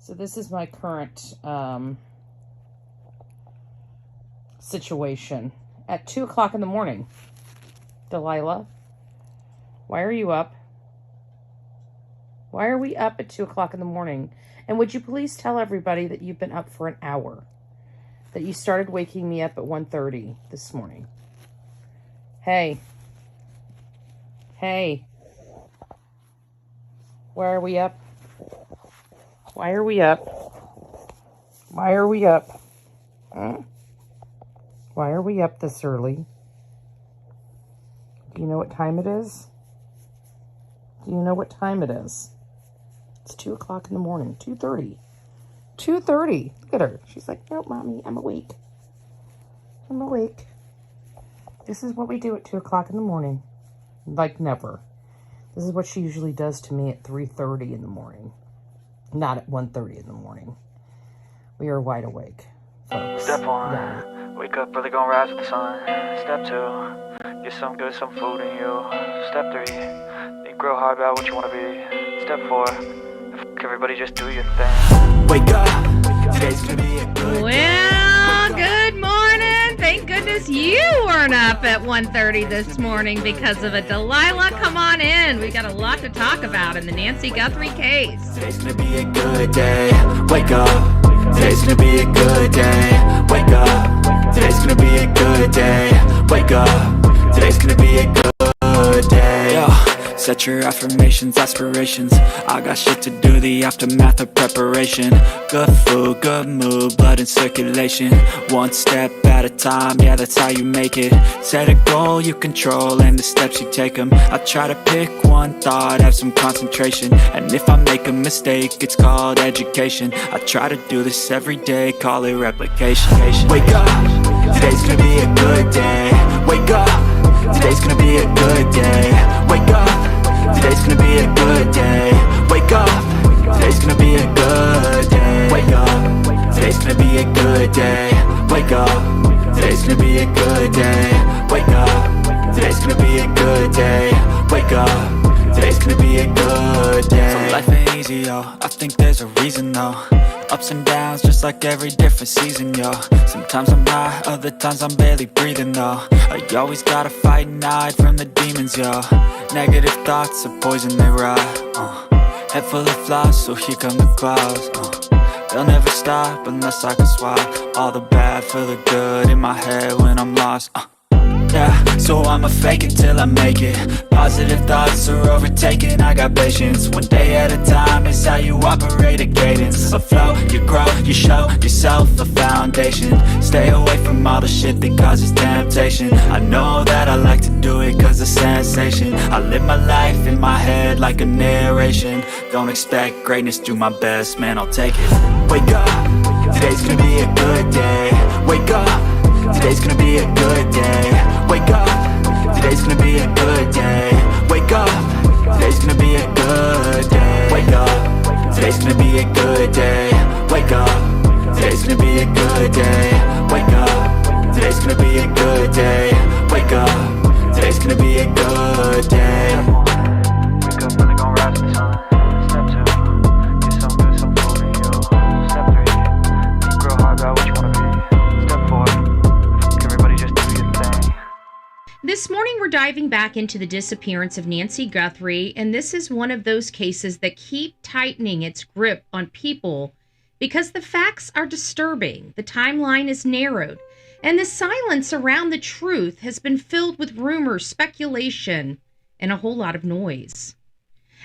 So this is my current situation. At 2 o'clock in the morning. Delilah, why are you up? Why are we up at 2 o'clock in the morning? And would you please tell everybody that you've been up for an hour? That you started waking me up at 1:30 this morning. Hey. Hey. Why are we up? Why are we up? Why are we up? Huh? Why are we up this early? Do you know what time it is? Do you know what time it is? It's 2 o'clock in the morning. 2:30. 2:30. Look at her. She's like, no, Mommy, I'm awake. I'm awake. This is what we do at 2 o'clock in the morning. Like never. This is what she usually does to me at 3:30 in the morning. Not at 1:30 in the morning. We are wide awake, folks. Step 1, wake up early, gonna rise with the sun. Step 2, get some food in you. Step 3, think real hard about what you wanna be. Step 4, everybody just do your thing. Wake up, today's gonna be a good day. Well, good morning. Thank goodness you weren't up at 1:30 this morning because of a Delilah. Come on in. We got a lot to talk about in the Nancy Guthrie case. Today's gonna be a good day. Wake up. Today's gonna be a good day. Wake up. Today's gonna be a good day. Wake up. Today's gonna be a good day. Yo, set your affirmations, aspirations. I got shit to do, the aftermath of preparation. Good food, good mood, blood in circulation. One step at a time, yeah, that's how you make it. Set a goal you control and the steps you take them. I try to pick one thought, have some concentration. And if I make a mistake, it's called education. I try to do this every day, call it replication. Wake up, today's gonna be a good day. Wake up, today's gonna be a good day. Wake up, today's gonna be a good day. Wake up, today's gonna be a good day. Wake up, today's gonna be a good day. Wake up, today's gonna be a good day. Wake up, today's gonna be a good day. Wake up, today's gonna be a good day. So life ain't easy, yo, I think there's a reason though. Ups and downs, just like every different season, yo. Sometimes I'm high, other times I'm barely breathing, though. I always gotta fight and hide from the demons, yo. Negative thoughts are poison, they rot. Head full of flies, so here come the clouds. They'll never stop unless I can swap all the bad for the good in my head when I'm lost. Yeah, so I'ma fake it till I make it. Positive thoughts are overtaken, I got patience. One day at a time is how you operate a cadence. A flow, you grow, you show yourself a foundation. Stay away from all the shit that causes temptation. I know that I like to do it cause it's sensation. I live my life in my head like a narration. Don't expect greatness, do my best, man, I'll take it. Wake up, today's gonna be a good day. Wake up, today's gonna be a good day. Wake up, today's gonna be a good day. Wake up, today's gonna be a good day. Wake up, today's gonna be a good day. Wake up, today's gonna be a good day. Wake up, today's gonna be a good day. Wake up, today's gonna be a good day. Wake up, really gonna rise with the sun. Step 2, get some food in you. Step 3, think real hard about what you wanna be. Step 4, everybody just do your thing. This morning, we're diving back into the disappearance of Nancy Guthrie, and this is one of those cases that keep tightening its grip on people because the facts are disturbing, the timeline is narrowed, and the silence around the truth has been filled with rumors, speculation, and a whole lot of noise.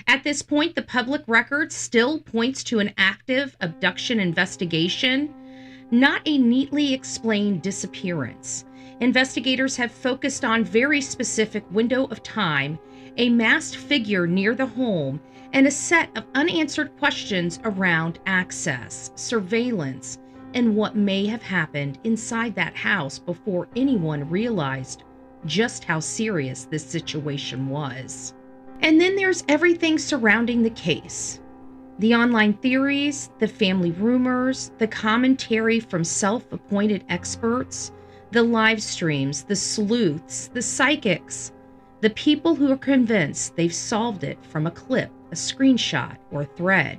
At this point, the public record still points to an active abduction investigation, not a neatly explained disappearance. Investigators have focused on very specific window of time, a masked figure near the home, and a set of unanswered questions around access, surveillance, and what may have happened inside that house before anyone realized just how serious this situation was. And then there's everything surrounding the case. The online theories, the family rumors, the commentary from self-appointed experts, the live streams, the sleuths, the psychics, the people who are convinced they've solved it from a clip, a screenshot, or a thread.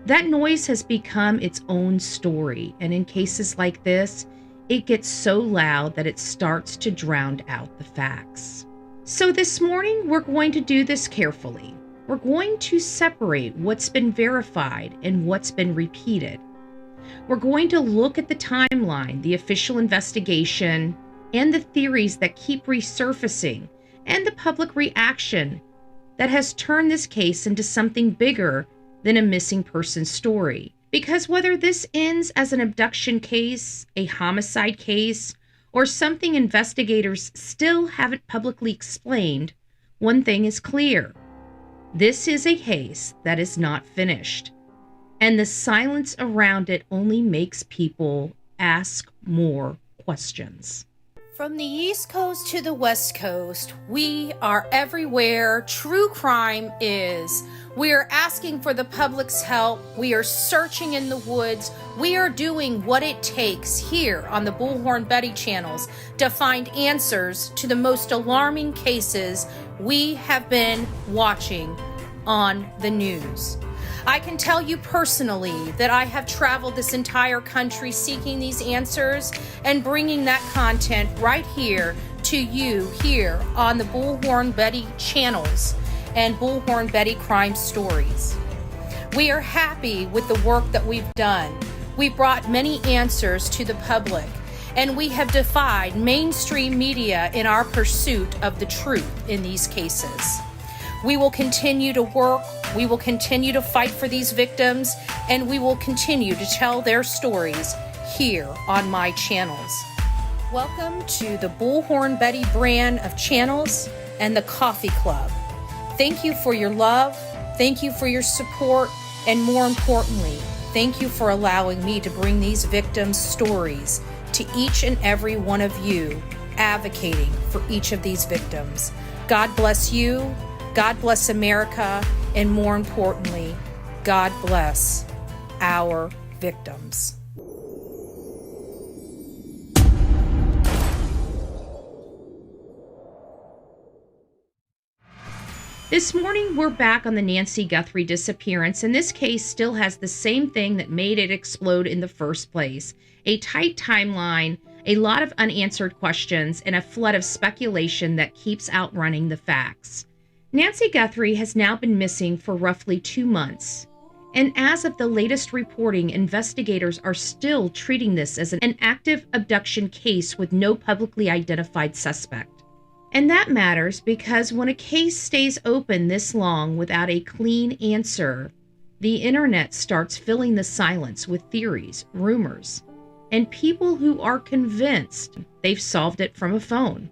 That noise has become its own story, and in cases like this, it gets so loud that it starts to drown out the facts. So this morning, we're going to do this carefully. We're going to separate what's been verified and what's been repeated. We're going to look at the timeline, the official investigation, and the theories that keep resurfacing, and the public reaction that has turned this case into something bigger than a missing person story. Because whether this ends as an abduction case, a homicide case, or something investigators still haven't publicly explained, one thing is clear. This is a case that is not finished, and the silence around it only makes people ask more questions. From the East Coast to the West Coast, we are everywhere true crime is. We are asking for the public's help. We are searching in the woods. We are doing what it takes here on the Bullhorn Betty channels to find answers to the most alarming cases we have been watching on the news. I can tell you personally that I have traveled this entire country seeking these answers and bringing that content right here to you here on the Bullhorn Betty channels and Bullhorn Betty Crime Stories. We are happy with the work that we've done. We brought many answers to the public, and we have defied mainstream media in our pursuit of the truth in these cases. We will continue to work, we will continue to fight for these victims, and we will continue to tell their stories here on my channels. Welcome to the Bullhorn Betty brand of channels and the Coffee Club. Thank you for your love, thank you for your support, and more importantly, thank you for allowing me to bring these victims' stories to each and every one of you, advocating for each of these victims. God bless you. God bless America, and more importantly, God bless our victims. This morning, we're back on the Nancy Guthrie disappearance, and this case still has the same thing that made it explode in the first place: a tight timeline, a lot of unanswered questions, and a flood of speculation that keeps outrunning the facts. Nancy Guthrie has now been missing for roughly 2 months, and as of the latest reporting, investigators are still treating this as an active abduction case with no publicly identified suspect. And that matters because when a case stays open this long without a clean answer, the internet starts filling the silence with theories, rumors, and people who are convinced they've solved it from a phone.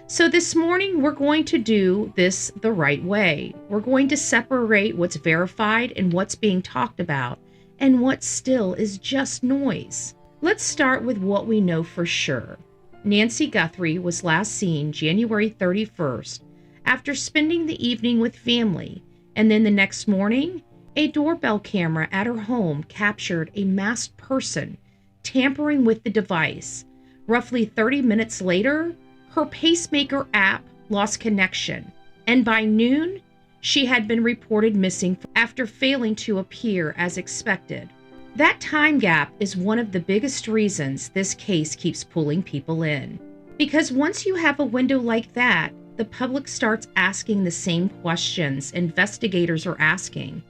So this morning, we're going to do this the right way. We're going to separate what's verified and what's being talked about, and what still is just noise. Let's start with what we know for sure. Nancy Guthrie was last seen January 31st after spending the evening with family, and then the next morning, a doorbell camera at her home captured a masked person tampering with the device. Roughly 30 minutes later, her pacemaker app lost connection, and by noon, she had been reported missing after failing to appear as expected. That time gap is one of the biggest reasons this case keeps pulling people in. Because once you have a window like that, the public starts asking the same questions investigators are asking.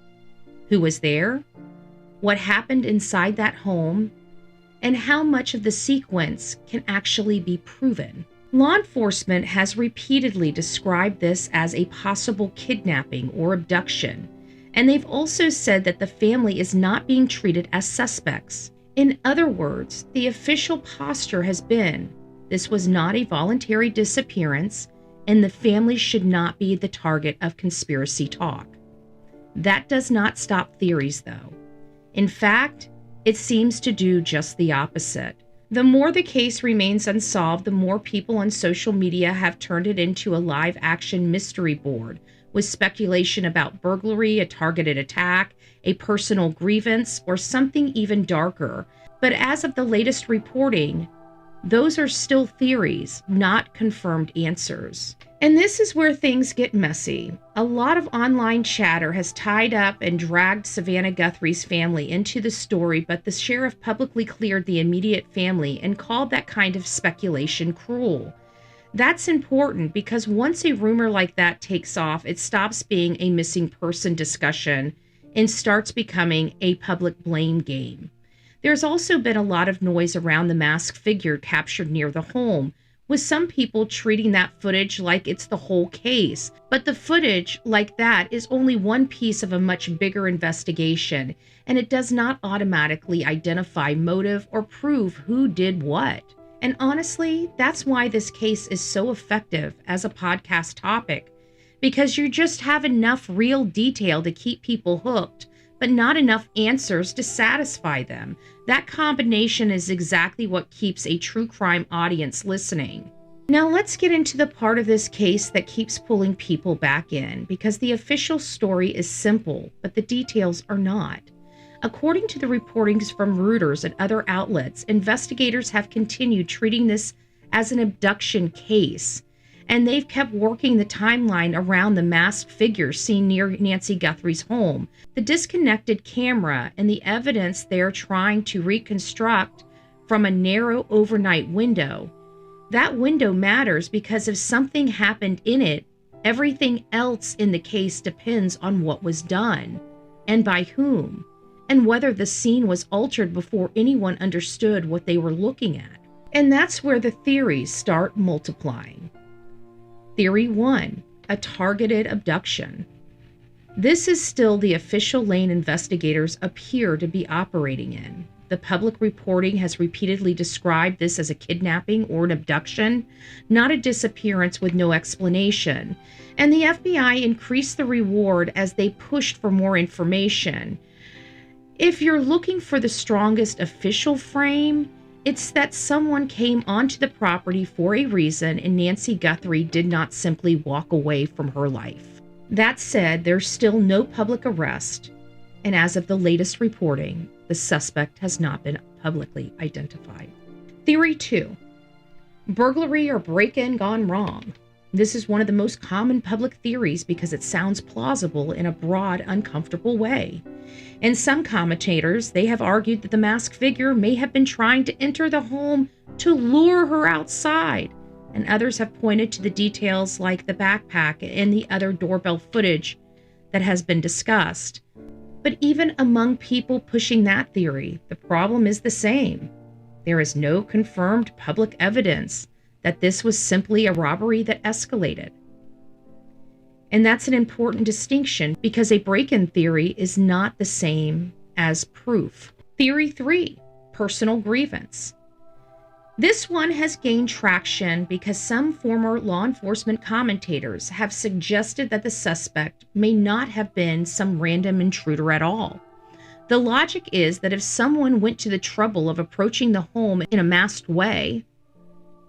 Who was there? What happened inside that home? And how much of the sequence can actually be proven? Law enforcement has repeatedly described this as a possible kidnapping or abduction, and they've also said that the family is not being treated as suspects. In other words, the official posture has been, this was not a voluntary disappearance, and the family should not be the target of conspiracy talk. That does not stop theories, though. In fact, it seems to do just the opposite. The more the case remains unsolved, the more people on social media have turned it into a live-action mystery board with speculation about burglary, a targeted attack, a personal grievance, or something even darker. But as of the latest reporting, Those are still theories, not confirmed answers. And this is where things get messy. A lot of online chatter has tied up and dragged Savannah Guthrie's family into the story, but the sheriff publicly cleared the immediate family and called that kind of speculation cruel. That's important because once a rumor like that takes off, it stops being a missing person discussion and starts becoming a public blame game. There's also been a lot of noise around the masked figure captured near the home, with some people treating that footage like it's the whole case. But the footage like that is only one piece of a much bigger investigation, and it does not automatically identify motive or prove who did what. And honestly, that's why this case is so effective as a podcast topic, because you just have enough real detail to keep people hooked, but not enough answers to satisfy them. That combination is exactly what keeps a true crime audience listening. Now let's get into the part of this case that keeps pulling people back in, because the official story is simple, but the details are not. According to the reportings from Reuters and other outlets, investigators have continued treating this as an abduction case, and they've kept working the timeline around the masked figure seen near Nancy Guthrie's home, the disconnected camera, and the evidence they're trying to reconstruct from a narrow overnight window. That window matters because if something happened in it, everything else in the case depends on what was done, and by whom, and whether the scene was altered before anyone understood what they were looking at. And that's where the theories start multiplying. Theory 1, a targeted abduction. This is still the official lane investigators appear to be operating in. The public reporting has repeatedly described this as a kidnapping or an abduction, not a disappearance with no explanation. And the FBI increased the reward as they pushed for more information. If you're looking for the strongest official frame, it's that someone came onto the property for a reason and Nancy Guthrie did not simply walk away from her life. That said, there's still no public arrest, and as of the latest reporting, the suspect has not been publicly identified. Theory 2, burglary or break-in gone wrong. This is one of the most common public theories because it sounds plausible in a broad, uncomfortable way. In some commentators, they have argued that the masked figure may have been trying to enter the home to lure her outside, and others have pointed to the details like the backpack and the other doorbell footage that has been discussed. But even among people pushing that theory, the problem is the same. There is no confirmed public evidence that this was simply a robbery that escalated. And that's an important distinction because a break-in theory is not the same as proof. Theory 3, personal grievance. This one has gained traction because some former law enforcement commentators have suggested that the suspect may not have been some random intruder at all. The logic is that if someone went to the trouble of approaching the home in a masked way,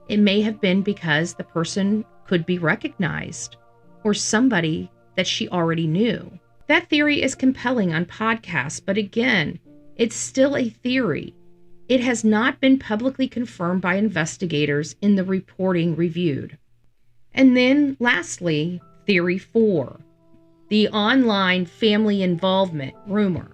it may have been because the person could be recognized or somebody that she already knew. That theory is compelling on podcasts, but again, it's still a theory. It has not been publicly confirmed by investigators in the reporting reviewed. And then lastly, theory 4, the online family involvement rumor.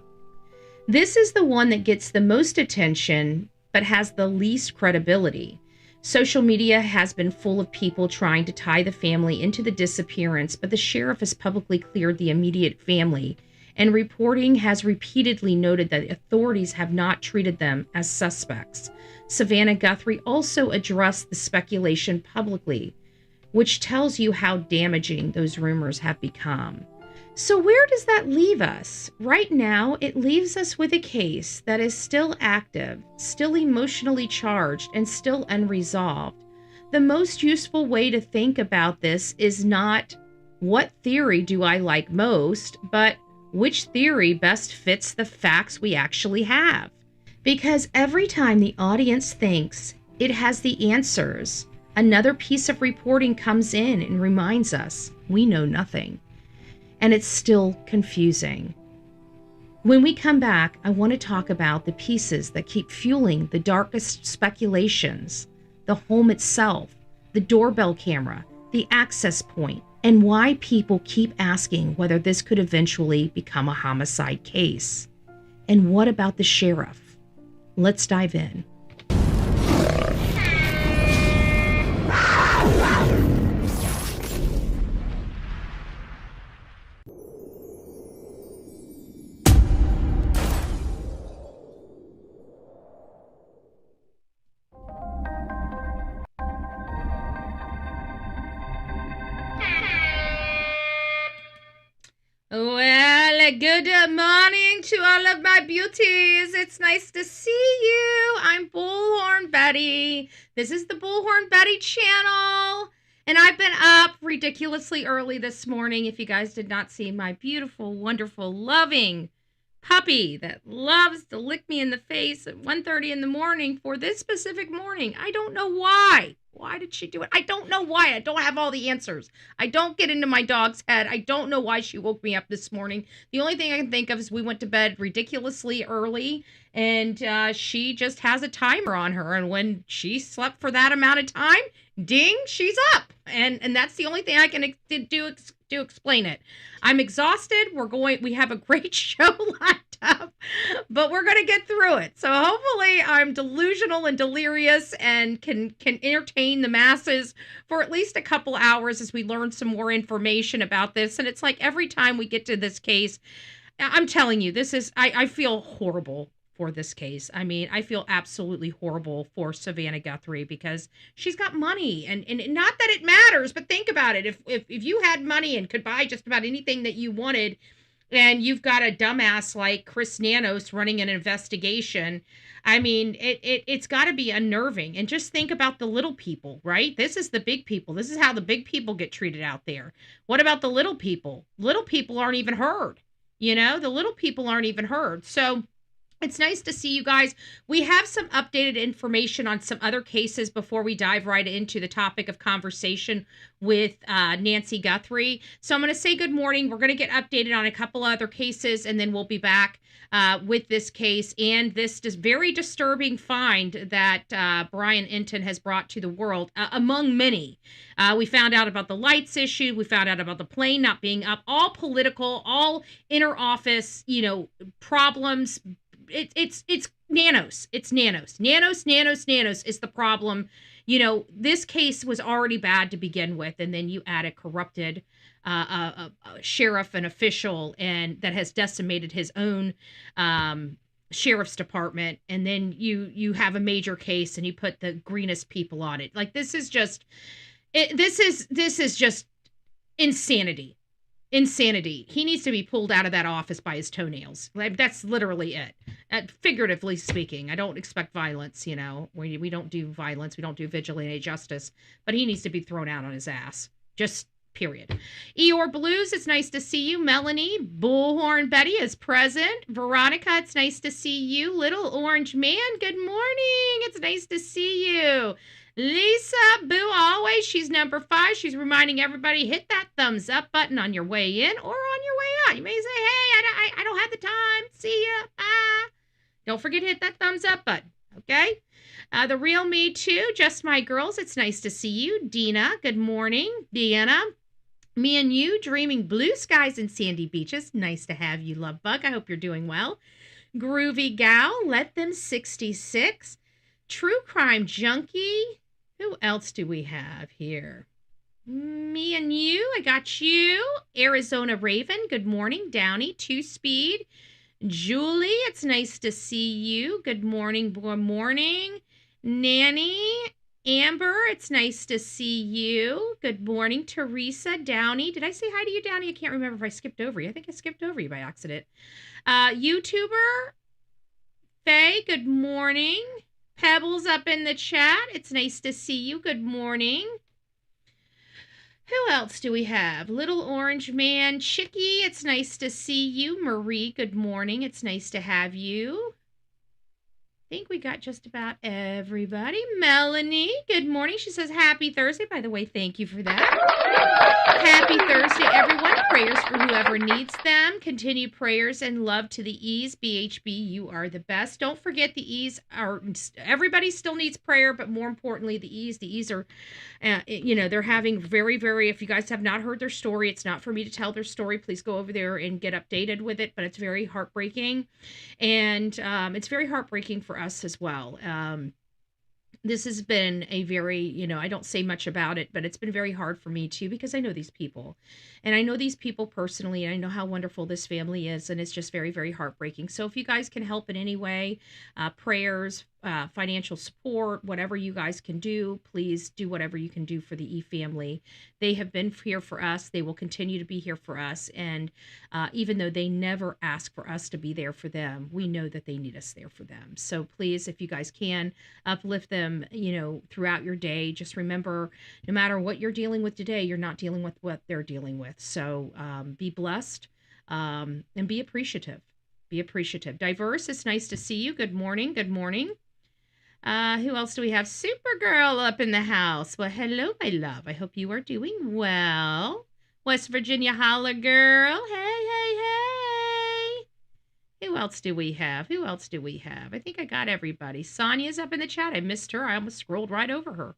This is the one that gets the most attention, but has the least credibility. Social media has been full of people trying to tie the family into the disappearance, but the sheriff has publicly cleared the immediate family, and reporting has repeatedly noted that authorities have not treated them as suspects. Savannah Guthrie also addressed the speculation publicly, which tells you how damaging those rumors have become. So where does that leave us? Right now, it leaves us with a case that is still active, still emotionally charged, and still unresolved. The most useful way to think about this is not, what theory do I like most, but which theory best fits the facts we actually have. Because every time the audience thinks it has the answers, another piece of reporting comes in and reminds us we know nothing. And it's still confusing. When we come back, I want to talk about the pieces that keep fueling the darkest speculations, the home itself, the doorbell camera, the access point, and why people keep asking whether this could eventually become a homicide case. And what about the sheriff? Let's dive in. Well, good morning to all of my beauties. It's nice to see you. I'm Bullhorn Betty. This is the Bullhorn Betty channel. And I've been up ridiculously early this morning. If you guys did not see my beautiful, wonderful, loving puppy that loves to lick me in the face at 1:30 in the morning for this specific morning. I don't know why. Why did she do it? I don't know why. I don't have all the answers. I don't get into my dog's head. I don't know why she woke me up this morning. The only thing I can think of is we went to bed ridiculously early, and she just has a timer on her. And when she slept for that amount of time, ding, she's up. And that's the only thing I can do explain it. I'm exhausted. We have a great show lined up, but we're going to get through it. So hopefully I'm delusional and delirious and can entertain the masses for at least a couple hours as we learn some more information about this. And it's like every time we get to this case, I'm telling you, I feel horrible for this case. I mean, I feel absolutely horrible for Savannah Guthrie because she's got money, and not that it matters, but think about it. If you had money and could buy just about anything that you wanted, and you've got a dumbass like Chris Nanos running an investigation, I mean, it's got to be unnerving. And just think about the little people, right? This is the big people. This is how the big people get treated out there. What about the little people? Little people aren't even heard. The little people aren't even heard. So it's nice to see you guys. We have some updated information on some other cases before we dive right into the topic of conversation with Nancy Guthrie. So I'm going to say good morning. We're going to get updated on a couple other cases, and then we'll be back with this case and this just very disturbing find that Brian Enton has brought to the world, among many. We found out about the lights issue. We found out about the plane not being up. All political, all inter-office, problems. It's Nanos. It's Nanos. Nanos is the problem. This case was already bad to begin with, and then you add a corrupted sheriff and official, and that has decimated his own sheriff's department, and then you have a major case, and you put the greenest people on it. Like this is just insanity. Insanity. He needs to be pulled out of that office by his toenails. Like, that's literally it. Figuratively speaking, I don't expect violence. We don't do violence. We don't do vigilante justice. But he needs to be thrown out on his ass. Just period. Eeyore Blues, it's nice to see you. Melanie, Bullhorn Betty is present. Veronica, it's nice to see you. Little Orange Man, good morning. It's nice to see you. Lisa Boo, always, she's number 5. She's reminding everybody, hit that thumbs up button on your way in or on your way out. You may say, hey, I don't have the time. See ya. Bye. Don't forget to hit that thumbs up button, okay? The Real Me Too, Just My Girls, it's nice to see you. Dina, good morning. Deanna, me and you, dreaming blue skies and sandy beaches. Nice to have you, Love Bug. I hope you're doing well. Groovy Gal, Let Them 66. True Crime Junkie. Who else do we have here? Me and you. I got you. Arizona Raven. Good morning. Downey. 2-Speed. Julie. It's nice to see you. Good morning. Good morning. Nanny. Amber. It's nice to see you. Good morning. Teresa. Downey. Did I say hi to you, Downey? I can't remember if I skipped over you. I think I skipped over you by accident. YouTuber. Faye. Good morning. Pebbles up in the chat. It's nice to see you. Good morning. Who else do we have? Little Orange Man. Chicky, it's nice to see you. Marie, good morning. It's nice to have you. think we got just about everybody. Melanie, good morning. She says, happy Thursday. By the way, thank you for that. Happy Thursday, everyone. Prayers for whoever needs them. Continued prayers and love to the E's. BHB, you are the best. Don't forget the E's are, everybody still needs prayer, but more importantly, the E's are, they're having very, very, if you guys have not heard their story, it's not for me to tell their story. Please go over there and get updated with it, but it's very heartbreaking. And it's very heartbreaking for us as well. This has been a very, I don't say much about it, but it's been very hard for me too, because I know these people and I know these people personally, and I know how wonderful this family is. And it's just very, very heartbreaking. So if you guys can help in any way, prayers, financial support, whatever you guys can do, please do whatever you can do for the E family. They have been here for us. They will continue to be here for us. And even though they never ask for us to be there for them, we know that they need us there for them. So please, if you guys can, uplift them, throughout your day. Just remember, no matter what you're dealing with today, you're not dealing with what they're dealing with. So be blessed and be appreciative. Be appreciative. Diverse, it's nice to see you. Good morning. Good morning. Who else do we have? Supergirl up in the house. Well, hello, my love. I hope you are doing well. West Virginia Holler Girl. Hey, hey, hey. Who else do we have? Who else do we have? I think I got everybody. Sonia's up in the chat. I missed her. I almost scrolled right over her.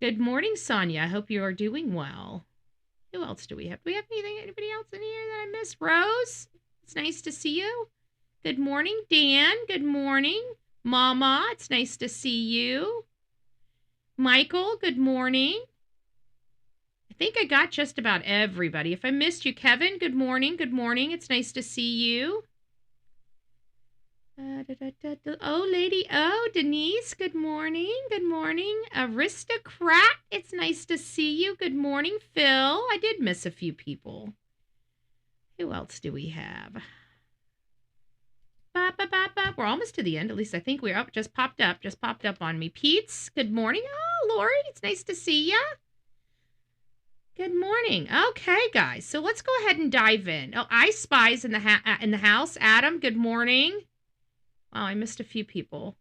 Good morning, Sonia. I hope you are doing well. Who else do we have? Do we have anybody else in here that I missed? Rose, it's nice to see you. Good morning, Dan. Good morning. Mama, it's nice to see you. Michael, good morning. I think I got just about everybody. If I missed you, Kevin, good morning. Good morning. It's nice to see you. Oh, Lady O, Denise, good morning. Good morning. Aristocrat, it's nice to see you. Good morning, Phil. I did miss a few people. Who else do we have? We're almost to the end. At least I think we're up. Just popped up on me. Pete's, good morning. Oh, Lori, it's nice to see ya. Good morning. Okay, guys. So let's go ahead and dive in. Oh, I Spy's in the house. Adam, good morning. Wow, I missed a few people.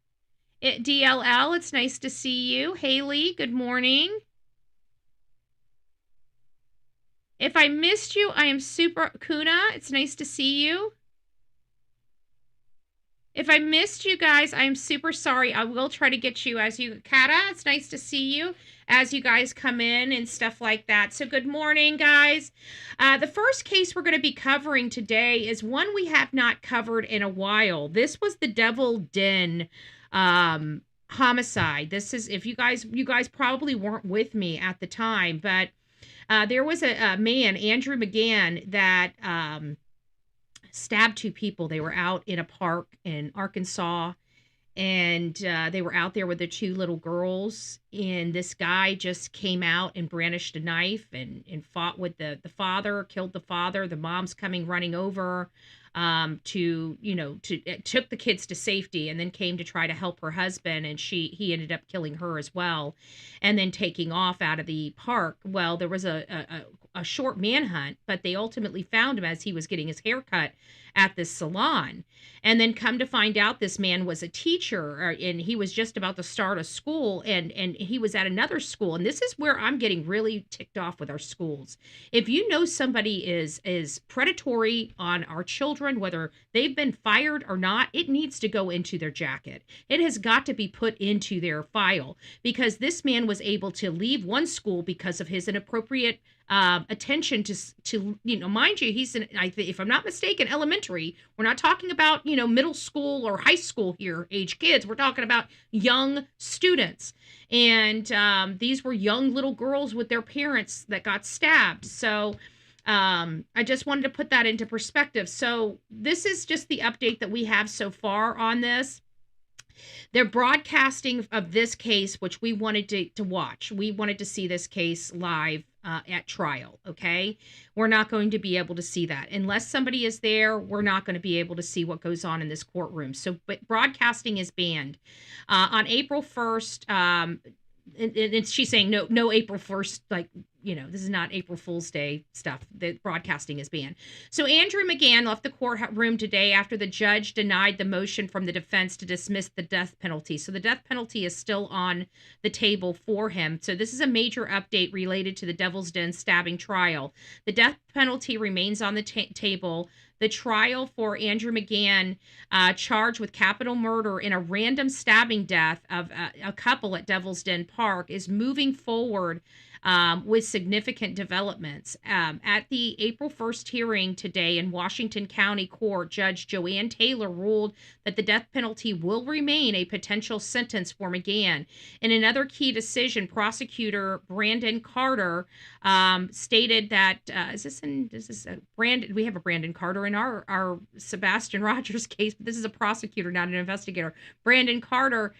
DLL, it's nice to see you. Haley, good morning. If I missed you, I am super. Kuna, it's nice to see you. If I missed you guys, I am super sorry. I will try to get you as you... Kata, it's nice to see you as you guys come in and stuff like that. So good morning, guys. The first case we're going to be covering today is one we have not covered in a while. This was the Devil Den homicide. This is, if you guys probably weren't with me at the time, but there was a man, Andrew McGann, that... stabbed two people. They were out in a park in Arkansas, and they were out there with their two little girls, and this guy just came out and brandished a knife and fought with the father, killed the father. The mom's coming running over took the kids to safety, and then came to try to help her husband, and he ended up killing her as well, and then taking off out of the park. Well, there was a short manhunt, but they ultimately found him as he was getting his hair cut at this salon. And then come to find out, this man was a teacher, and he was just about to start a school, and he was at another school. And this is where I'm getting really ticked off with our schools. If you know somebody is predatory on our children, whether they've been fired or not, it needs to go into their jacket. It has got to be put into their file, because this man was able to leave one school because of his inappropriate attention to mind you, he's if I'm not mistaken, elementary. We're not talking about middle school or high school here age kids. We're talking about young students, and these were young little girls with their parents that got stabbed. So I just wanted to put that into perspective. So this is just the update that we have so far on this. They're broadcasting of this case, which we wanted to watch. We wanted to see this case live at trial, okay? We're not going to be able to see that. Unless somebody is there, we're not going to be able to see what goes on in this courtroom. So, but broadcasting is banned. On April 1st, and she's saying no April 1st, like this is not April Fool's Day stuff. The broadcasting is banned. So Andrew McGann left the courtroom today after the judge denied the motion from the defense to dismiss the death penalty. So the death penalty is still on the table for him. So this is a major update related to the Devil's Den stabbing trial. The death penalty remains on the table. The trial for Andrew McGann, charged with capital murder in a random stabbing death of a couple at Devil's Den Park, is moving forward with significant developments. At the April 1st hearing today in Washington County Court, Judge Joanne Taylor ruled that the death penalty will remain a potential sentence for McGann. In another key decision, prosecutor Brandon Carter stated that we have a Brandon Carter in our Sebastian Rogers case, but this is a prosecutor, not an investigator. Brandon Carter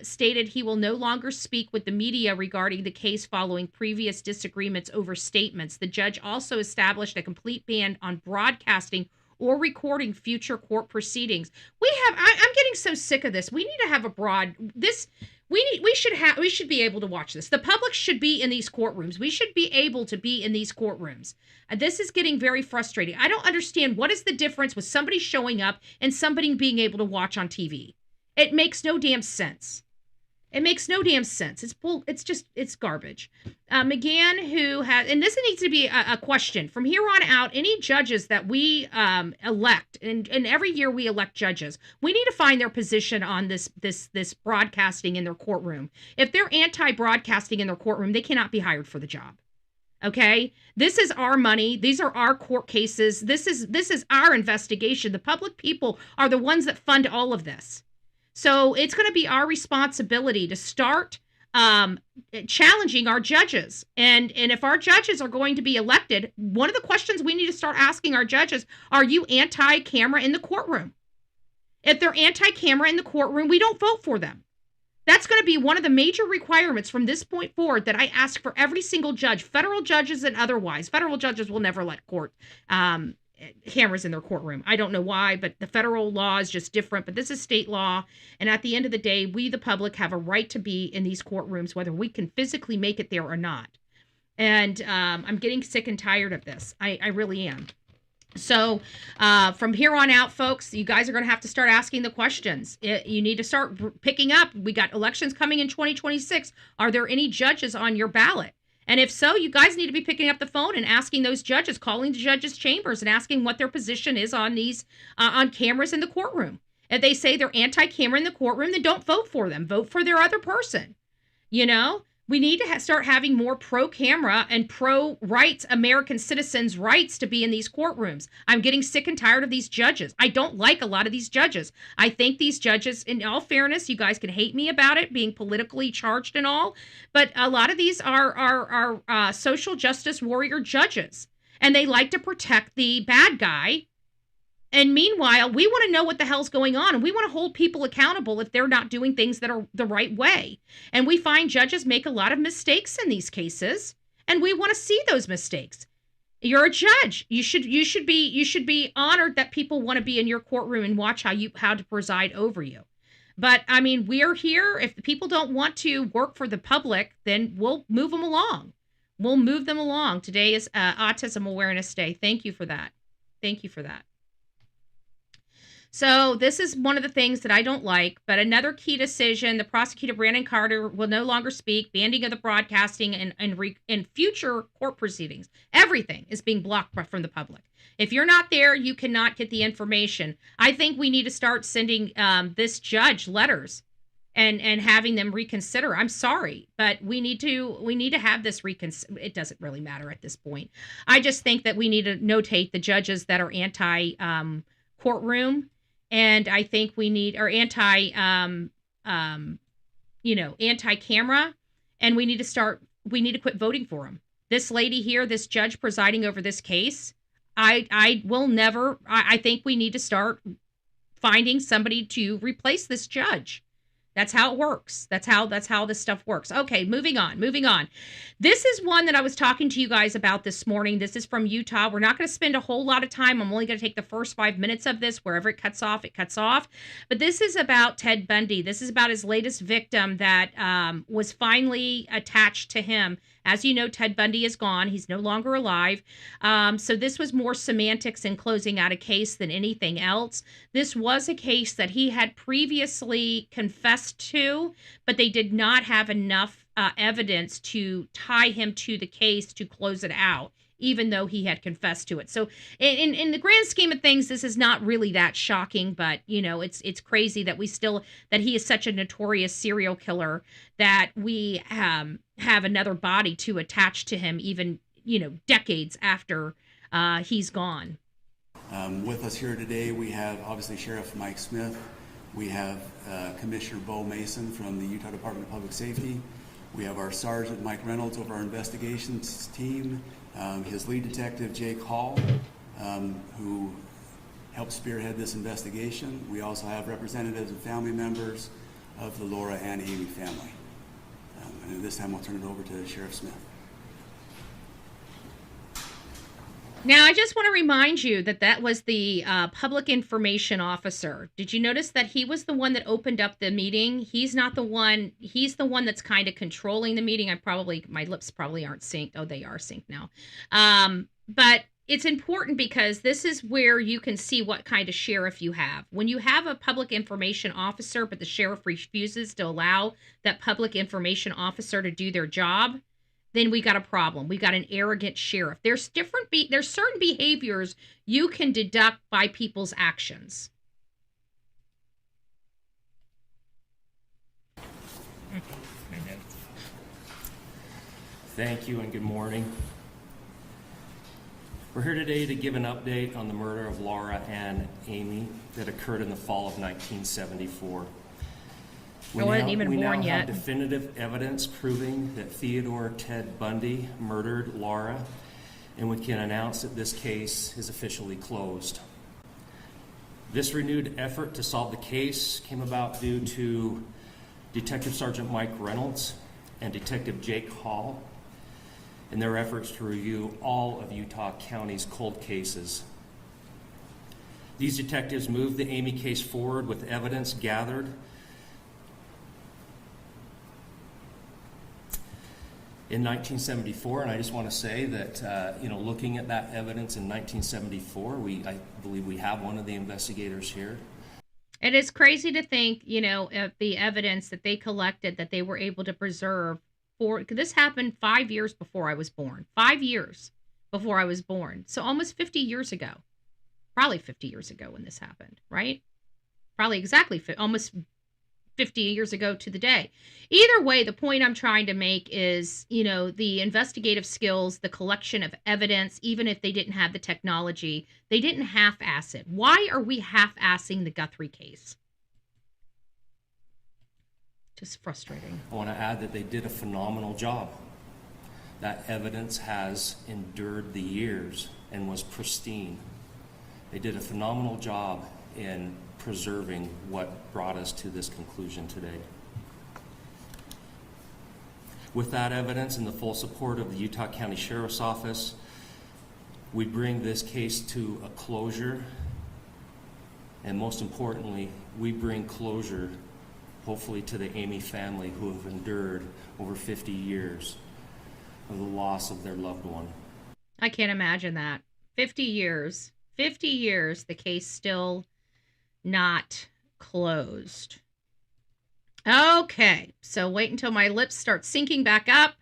stated he will no longer speak with the media regarding the case following previous disagreements over statements. The judge also established a complete ban on broadcasting or recording future court proceedings. I'm getting so sick of this. We need to have we should be able to watch this. The public should be in these courtrooms. We should be able to be in these courtrooms. This is getting very frustrating. I don't understand what is the difference with somebody showing up and somebody being able to watch on TV. It makes no damn sense. It makes no damn sense. It's garbage. McGann, and this needs to be a question from here on out, any judges that we elect, and every year we elect judges, we need to find their position on this broadcasting in their courtroom. If they're anti-broadcasting in their courtroom, they cannot be hired for the job. Okay? This is our money. These are our court cases. This is our investigation. The public people are the ones that fund all of this. So it's going to be our responsibility to start challenging our judges. And if our judges are going to be elected, one of the questions we need to start asking our judges, are you anti-camera in the courtroom? If they're anti-camera in the courtroom, we don't vote for them. That's going to be one of the major requirements from this point forward that I ask for every single judge, federal judges and otherwise. Federal judges will never let cameras in their courtroom. I don't know why, but the federal law is just different, but this is state law. And at the end of the day, we, the public, have a right to be in these courtrooms, whether we can physically make it there or not. And I'm getting sick and tired of this. I really am. So from here on out, folks, you guys are going to have to start asking the questions. You need to start picking up. We got elections coming in 2026. Are there any judges on your ballot? And if so, you guys need to be picking up the phone and asking those judges, calling the judges' chambers and asking what their position is on these on cameras in the courtroom. If they say they're anti-camera in the courtroom, then don't vote for them. Vote for their other person. We need to start having more pro-camera and pro-rights, American citizens' rights to be in these courtrooms. I'm getting sick and tired of these judges. I don't like a lot of these judges. I think these judges, in all fairness, you guys can hate me about it, being politically charged and all, but a lot of these are social justice warrior judges, and they like to protect the bad guy. And meanwhile, we want to know what the hell's going on, and we want to hold people accountable if they're not doing things that are the right way. And we find judges make a lot of mistakes in these cases, and we want to see those mistakes. You're a judge. You should be honored that people want to be in your courtroom and watch how to preside over you. But I mean, we're here. If people don't want to work for the public, then we'll move them along. We'll move them along. Today is Autism Awareness Day. Thank you for that. Thank you for that. So this is one of the things that I don't like, but another key decision, the prosecutor Brandon Carter will no longer speak, banning of the broadcasting and future court proceedings. Everything is being blocked from the public. If you're not there, you cannot get the information. I think we need to start sending this judge letters and having them reconsider. I'm sorry, but we need to have this reconsider. It doesn't really matter at this point. I just think that we need to notate the judges that are anti courtroom. And I think we need, or anti-camera, and we need to quit voting for them. This lady here, this judge presiding over this case, I think we need to start finding somebody to replace this judge. That's how it works. That's how this stuff works. Okay, moving on. This is one that I was talking to you guys about this morning. This is from Utah. We're not going to spend a whole lot of time. I'm only going to take the first 5 minutes of this. Wherever it cuts off, it cuts off. But this is about Ted Bundy. This is about his latest victim that was finally attached to him As you know, Ted Bundy is gone. He's no longer alive. So this was more semantics and closing out a case than anything else. This was a case that he had previously confessed to, but they did not have enough evidence to tie him to the case to close it out, even though he had confessed to it. So in the grand scheme of things, this is not really that shocking, but it's crazy that that he is such a notorious serial killer that we have another body to attach to him, even, decades after he's gone. With us here today, we have obviously Sheriff Mike Smith. We have Commissioner Bo Mason from the Utah Department of Public Safety. We have our Sergeant Mike Reynolds of our investigations team, his lead detective Jake Hall, who helped spearhead this investigation. We also have representatives and family members of the Laura and Amy family. And at this time, I'll turn it over to Sheriff Smith. Now, I just want to remind you that was the public information officer. Did you notice that he was the one that opened up the meeting? He's not the one. He's the one that's kind of controlling the meeting. My lips probably aren't synced. Oh, they are synced now. But it's important because this is where you can see what kind of sheriff you have. When you have a public information officer, but the sheriff refuses to allow that public information officer to do their job, then we got a problem. We got an arrogant sheriff. There's certain behaviors you can deduct by people's actions. Thank you and good morning. We're here today to give an update on the murder of Laura and Amy that occurred in the fall of 1974. I wasn't even born yet. We now yet. have definitive evidence proving that Theodore Ted Bundy murdered Laura, and we can announce that this case is officially closed. This renewed effort to solve the case came about due to Detective Sergeant Mike Reynolds and Detective Jake Hall in their efforts to review all of Utah County's cold cases. These detectives moved the Amy case forward with evidence gathered in 1974, and I just want to say that, looking at that evidence in 1974, I believe we have one of the investigators here. It is crazy to think, of the evidence that they collected that they were able to preserve this happened 5 years before I was born. 5 years before I was born. So almost 50 years ago. Probably 50 years ago when this happened, right? Probably exactly almost 50 years ago to the day. Either way, the point I'm trying to make is, the investigative skills, the collection of evidence, even if they didn't have the technology, they didn't half-ass it. Why are we half-assing the Guthrie case? Just frustrating. I want to add that they did a phenomenal job. That evidence has endured the years and was pristine. They did a phenomenal job in preserving what brought us to this conclusion today. With that evidence and the full support of the Utah County Sheriff's Office, we bring this case to a closure, and most importantly, we bring closure hopefully to the Amy family who have endured over 50 years of the loss of their loved one. I can't imagine that. 50 years, the case still not closed. Okay, so wait until my lips start syncing back up.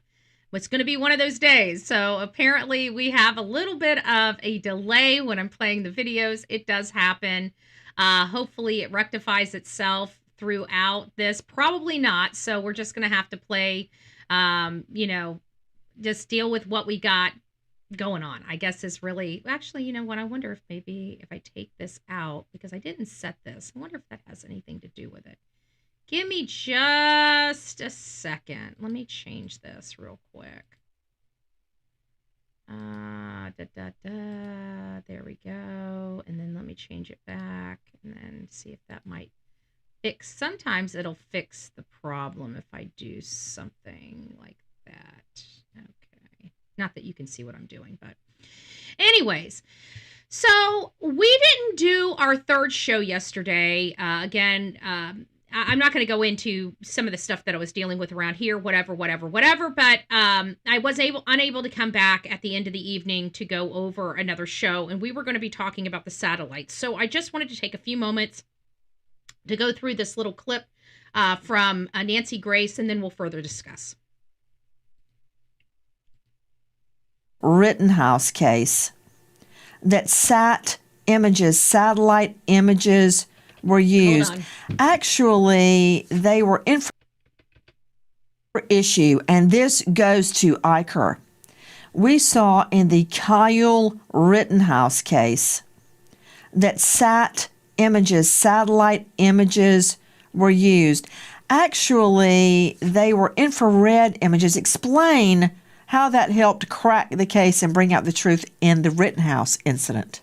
It's going to be one of those days. So apparently we have a little bit of a delay when I'm playing the videos. It does happen. Hopefully it rectifies itself throughout this. Probably not. So we're just going to have to play, just deal with what we got going on, I guess is really, actually, you know what? I wonder if maybe if I take this out, because I didn't set this, I wonder if that has anything to do with it. Give me just a second. Let me change this real quick. There we go. And then let me change it back and then see if that might fix. Sometimes it'll fix the problem if I do something like that. Okay. Not that you can see what I'm doing, but anyways. So we didn't do our third show yesterday. Again, I'm not going to go into some of the stuff that I was dealing with around here, whatever. But I was unable to come back at the end of the evening to go over another show, and we were going to be talking about the satellites. So I just wanted to take a few moments to go through this little clip from Nancy Grace, and then we'll further discuss. Rittenhouse case that satellite images were used. Actually, they were in for issue, and this goes to Iker. We saw in the Kyle Rittenhouse case that satellite images were used. Actually, they were infrared images. Explain how that helped crack the case and bring out the truth in the Rittenhouse incident.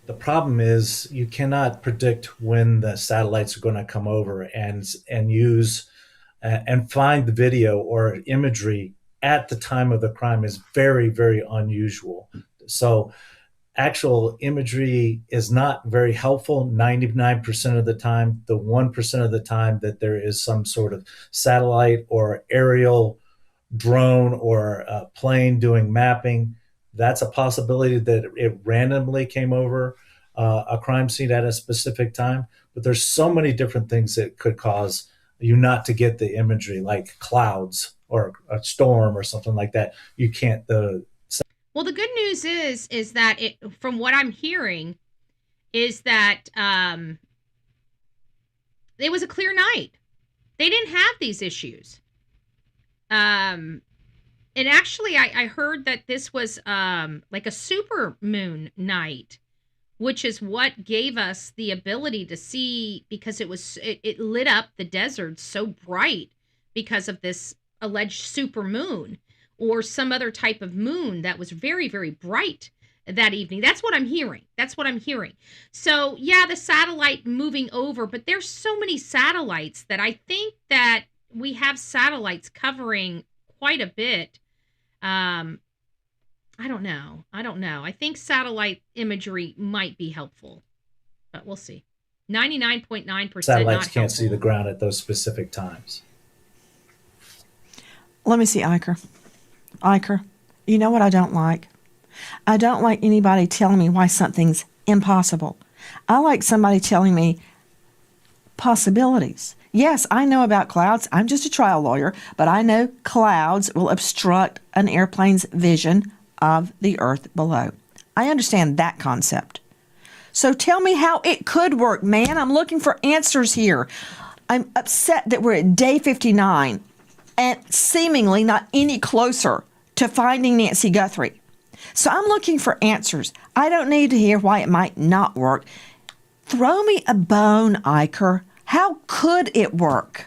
The problem is you cannot predict when the satellites are going to come over and use and find the video or imagery at the time of the crime is very, very unusual. So actual imagery is not very helpful 99% of the time. The 1% of the time that there is some sort of satellite or aerial drone or a plane doing mapping, that's a possibility that it randomly came over a crime scene at a specific time. But there's so many different things that could cause you not to get the imagery, like clouds or a storm or something like that. You can't. Well, the good news is that from what I'm hearing, is that it was a clear night. They didn't have these issues. And actually, I heard that this was like a super moon night, which is what gave us the ability to see, because it lit up the desert so bright because of this alleged super moon or some other type of moon that was very, very bright that evening. That's what I'm hearing. So yeah, the satellite moving over, but there's so many satellites that I think that we have satellites covering quite a bit. I don't know. I think satellite imagery might be helpful, but we'll see. 99.9% satellites can't see the ground at those specific times. Let me see, Iker. You know what I don't like? I don't like anybody telling me why something's impossible. I like somebody telling me possibilities. Yes, I know about clouds. I'm just a trial lawyer, but I know clouds will obstruct an airplane's vision of the earth below. I understand that concept. So tell me how it could work, man. I'm looking for answers here. I'm upset that we're at day 59 and seemingly not any closer to finding Nancy Guthrie. So I'm looking for answers. I don't need to hear why it might not work. Throw me a bone, Iker. How could it work?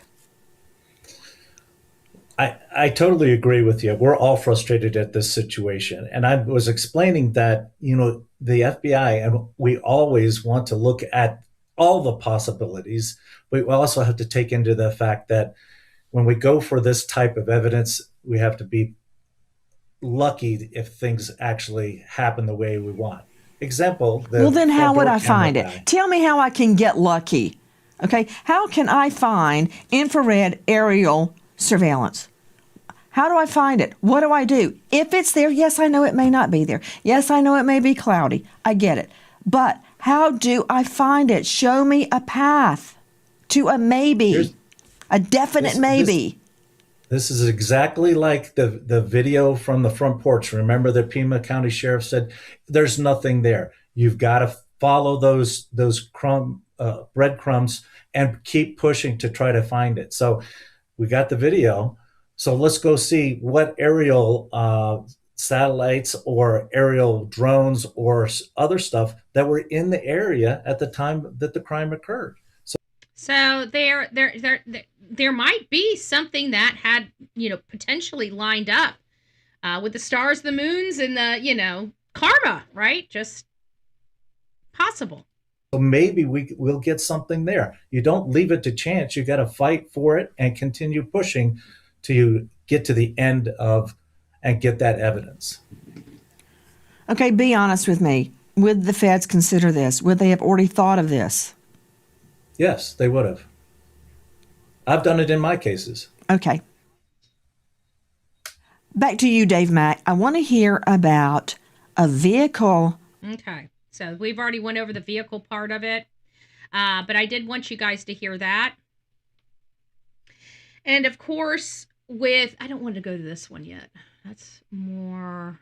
I totally agree with you. We're all frustrated at this situation. And I was explaining that, the FBI, and we always want to look at all the possibilities, but we also have to take into the fact that when we go for this type of evidence, we have to be lucky if things actually happen the way we want. Example. Well, then how would I find it? Tell me how I can get lucky. Okay, how can I find infrared aerial surveillance? How do I find it? What do I do? If it's there, yes, I know it may not be there. Yes, I know it may be cloudy. I get it. But how do I find it? Show me a path to a maybe, a definite maybe. This is exactly like the video from the front porch. Remember the Pima County Sheriff said, there's nothing there. You've got to follow those breadcrumbs and keep pushing to try to find it. So we got the video. So let's go see what aerial satellites or aerial drones or other stuff that were in the area at the time that the crime occurred. So there might be something that had, potentially lined up with the stars, the moons, and the, karma, right? Just possible. So maybe we'll get something there. You don't leave it to chance. You got to fight for it and continue pushing till you get to the end of and get that evidence. Okay, be honest with me. Would the feds consider this? Would they have already thought of this? Yes, they would have. I've done it in my cases. Okay. Back to you, Dave Mack. I want to hear about a vehicle. Okay. So we've already went over the vehicle part of it. But I did want you guys to hear that. And of course, I don't want to go to this one yet. That's more.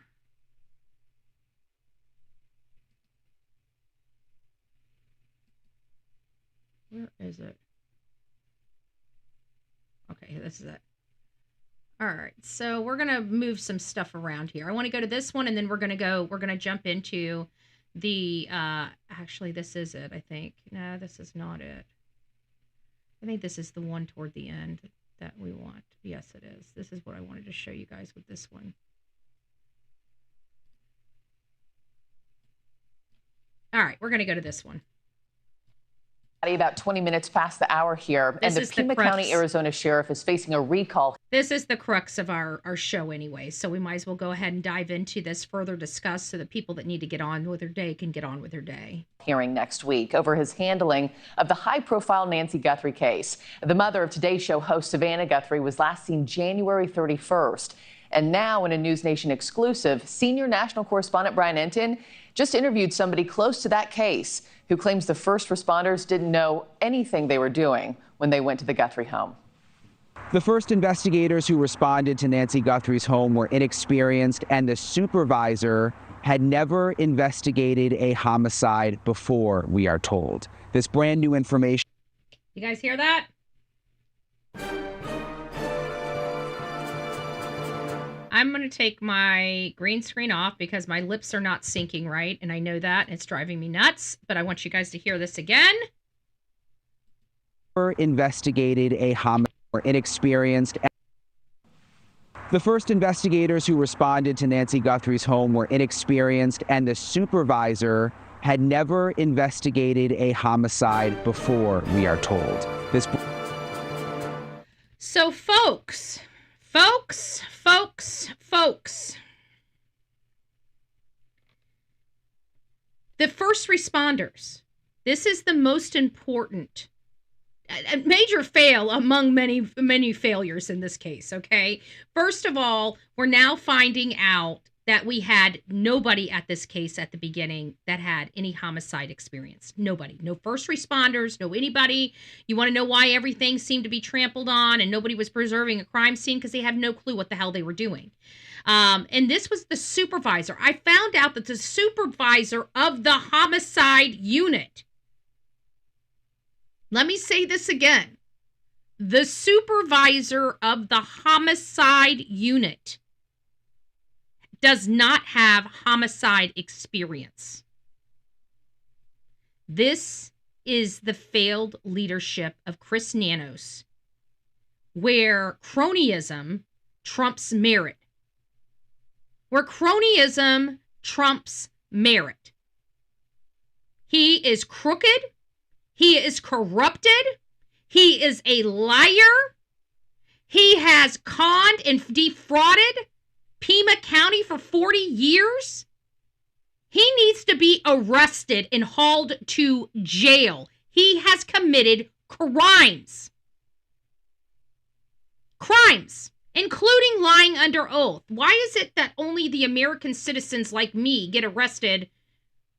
Where is it? Okay, this is it. All right, so we're going to move some stuff around here. I want to go to this one, and then we're going to jump into the, actually, this is it, I think. No, this is not it. I think this is the one toward the end that we want. Yes, it is. This is what I wanted to show you guys with this one. All right, we're going to go to this one. About 20 minutes past the hour here, and the Pima County, Arizona sheriff is facing a recall. This is the crux of our show anyway, so we might as well go ahead and dive into this, further discuss, so that people that need to get on with their day can get on with their day. Hearing next week over his handling of the high-profile Nancy Guthrie case. The mother of Today's Show host Savannah Guthrie was last seen January 31st. And now, in a News Nation exclusive, senior national correspondent Brian Enton just interviewed somebody close to that case who claims the first responders didn't know anything they were doing when they went to the Guthrie home. The first investigators who responded to Nancy Guthrie's home were inexperienced, and the supervisor had never investigated a homicide before, we are told. This brand new information. You guys hear that? I'm going to take my green screen off because my lips are not syncing right, and I know that, and it's driving me nuts, but I want you guys to hear this again. Investigated a homicide or inexperienced. The first investigators who responded to Nancy Guthrie's home were inexperienced, and the supervisor had never investigated a homicide before, we are told. So folks, the first responders, this is the most important, a major fail among many failures in this case, okay? First of all, we're now finding out that we had nobody at this case at the beginning that had any homicide experience. Nobody. No first responders, no anybody. You want to know why everything seemed to be trampled on and nobody was preserving a crime scene? Because they had no clue what the hell they were doing. And this was the supervisor. I found out that the supervisor of the homicide unit, let me say this again, the supervisor of the homicide unit does not have homicide experience. This is the failed leadership of Chris Nanos, where cronyism trumps merit. Where cronyism trumps merit. He is crooked. He is corrupted. He is a liar. He has conned and defrauded Pima County for 40 years. He needs to be arrested and hauled to jail. He has committed crimes. Crimes, including lying under oath. Why is it that only the American citizens like me get arrested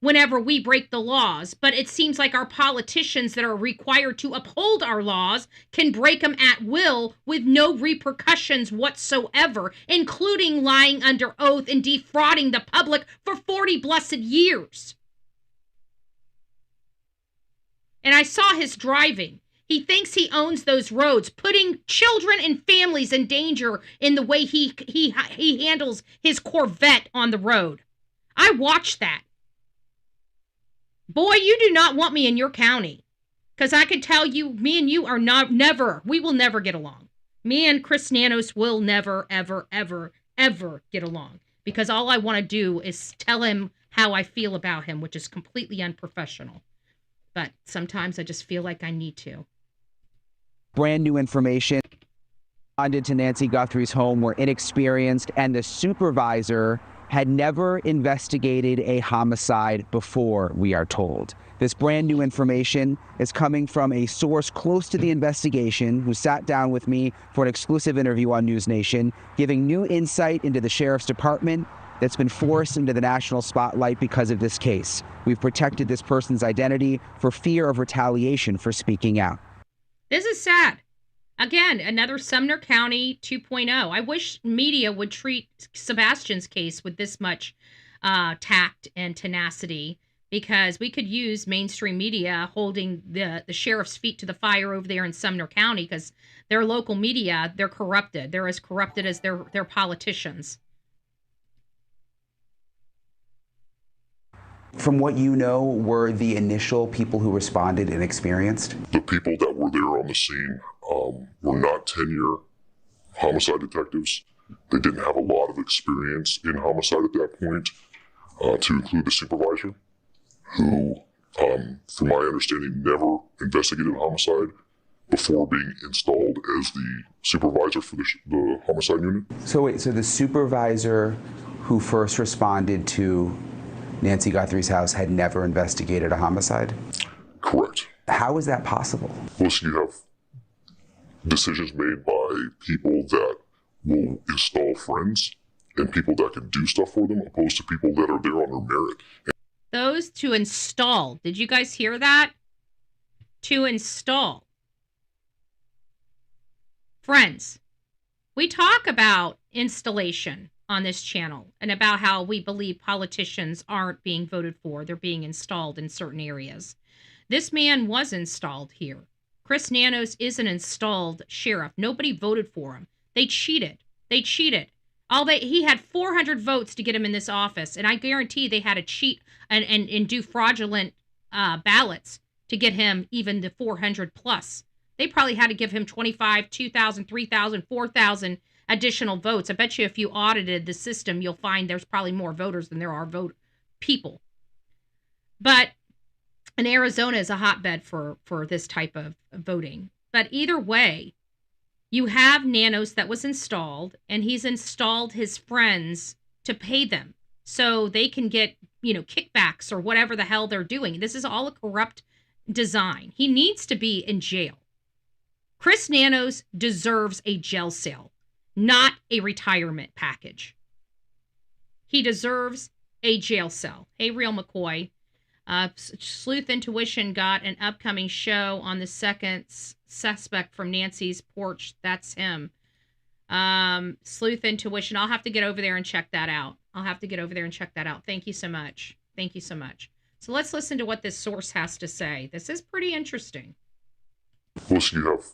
whenever we break the laws, but it seems like our politicians that are required to uphold our laws can break them at will with no repercussions whatsoever, including lying under oath and defrauding the public for 40 blessed years? And I saw his driving. He thinks he owns those roads, putting children and families in danger in the way he handles his Corvette on the road. I watched that. Boy, you do not want me in your county, because I can tell you, me and you are we will never get along. Me and Chris Nanos will never, ever, ever, ever get along, because all I want to do is tell him how I feel about him, which is completely unprofessional. But sometimes I just feel like I need to. Brand new information. Responded to Nancy Guthrie's home were inexperienced, and the supervisor had never investigated a homicide before, we are told. This brand new information is coming from a source close to the investigation who sat down with me for an exclusive interview on News Nation, giving new insight into the sheriff's department that's been forced into the national spotlight because of this case. We've protected this person's identity for fear of retaliation for speaking out. This is sad. Again, another Sumner County 2.0. I wish media would treat Sebastian's case with this much tact and tenacity, because we could use mainstream media holding the sheriff's feet to the fire over there in Sumner County, because their local media, they're corrupted. They're as corrupted as their politicians. From what you know, were the initial people who responded inexperienced? The people that were there on the scene were not 10-year homicide detectives. They didn't have a lot of experience in homicide at that point, to include the supervisor, who, from my understanding, never investigated homicide before being installed as the supervisor for the homicide unit. So wait, so the supervisor who first responded to Nancy Guthrie's house had never investigated a homicide? Correct. How is that possible? Well, so you have decisions made by people that will install friends and people that can do stuff for them, opposed to people that are there on their merit. Those to install. Did you guys hear that? To install. Friends, we talk about installation on this channel and about how we believe politicians aren't being voted for. They're being installed in certain areas. This man was installed here. Chris Nanos is an installed sheriff. Nobody voted for him. They cheated. They cheated. He had 400 votes to get him in this office, and I guarantee they had to cheat and do fraudulent ballots to get him even to 400 plus. They probably had to give him 25, 2,000, 3,000, 4,000 additional votes. I bet you if you audited the system, you'll find there's probably more voters than there are people. But and Arizona is a hotbed for this type of voting. But either way, you have Nanos that was installed, and he's installed his friends to pay them so they can get, kickbacks or whatever the hell they're doing. This is all a corrupt design. He needs to be in jail. Chris Nanos deserves a jail cell, not a retirement package. He deserves a jail cell. Hey, Real McCoy. Sleuth Intuition got an upcoming show on the second suspect from Nancy's porch. That's him. Sleuth Intuition. I'll have to get over there and check that out. Thank you so much. So let's listen to what this source has to say. This is pretty interesting. Well, so you have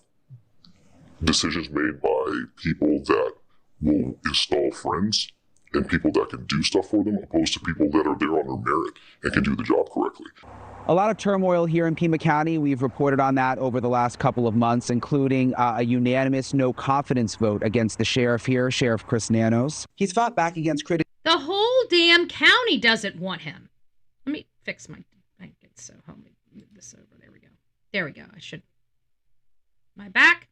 decisions made by people that will install friends and people that can do stuff for them, opposed to people that are there on their merit and can do the job correctly. A lot of turmoil here in Pima County. We've reported on that over the last couple of months, including a unanimous no confidence vote against the sheriff here, Sheriff Chris Nanos. He's fought back against critics. The whole damn county doesn't want him. Let me fix my... I get so home. Move this over. There we go. I should... Am I back?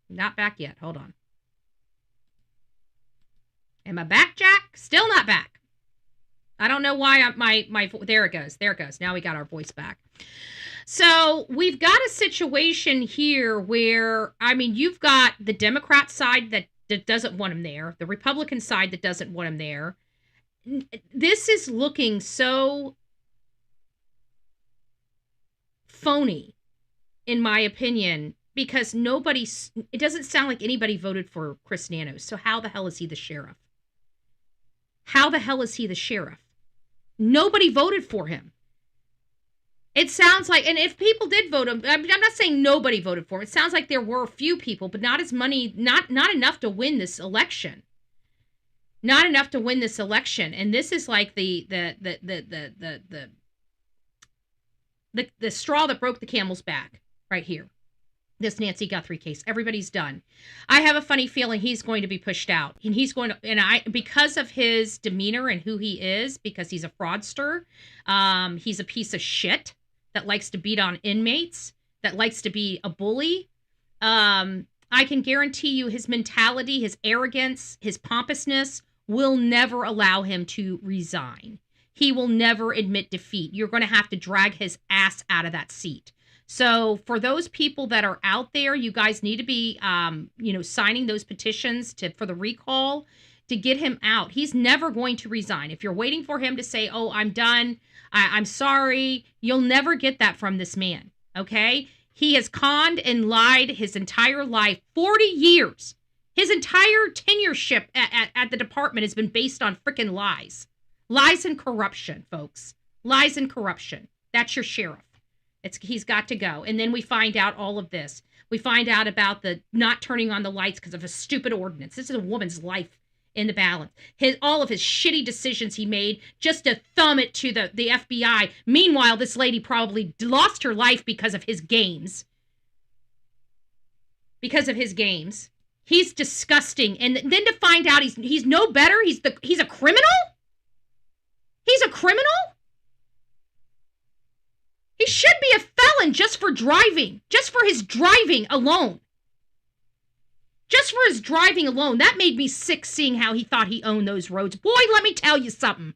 Not back yet. Hold on. Am I back, Jack? Still not back. I don't know why there it goes. Now we got our voice back. So we've got a situation here where, you've got the Democrat side that doesn't want him there, the Republican side that doesn't want him there. This is looking so phony, in my opinion, because it doesn't sound like anybody voted for Chris Nanos. So how the hell is he the sheriff? Nobody voted for him. It sounds like, and if people did vote him, I'm not saying nobody voted for him. It sounds like there were a few people, but not enough to win this election. And this is like the straw that broke the camel's back right here. This Nancy Guthrie case. Everybody's done. I have a funny feeling he's going to be pushed out. And because of his demeanor and who he is, because he's a fraudster, he's a piece of shit that likes to beat on inmates, that likes to be a bully. I can guarantee you his mentality, his arrogance, his pompousness will never allow him to resign. He will never admit defeat. You're going to have to drag his ass out of that seat. So for those people that are out there, you guys need to be, signing those petitions for the recall to get him out. He's never going to resign. If you're waiting for him to say, oh, I'm done, I'm sorry, you'll never get that from this man, okay? He has conned and lied his entire life, 40 years. His entire tenureship at the department has been based on freaking lies. Lies and corruption, folks. Lies and corruption. That's your sheriff. He's got to go. And then we find out all of this. We find out about the not turning on the lights because of a stupid ordinance. This is a woman's life in the balance. All of his shitty decisions he made just to thumb it to the FBI. Meanwhile, this lady probably lost her life because of his games. Because of his games. He's disgusting. And then to find out he's no better. He's a criminal? He's a criminal? He should be a felon just for driving. Just for his driving alone. Just for his driving alone. That made me sick seeing how he thought he owned those roads. Boy, let me tell you something.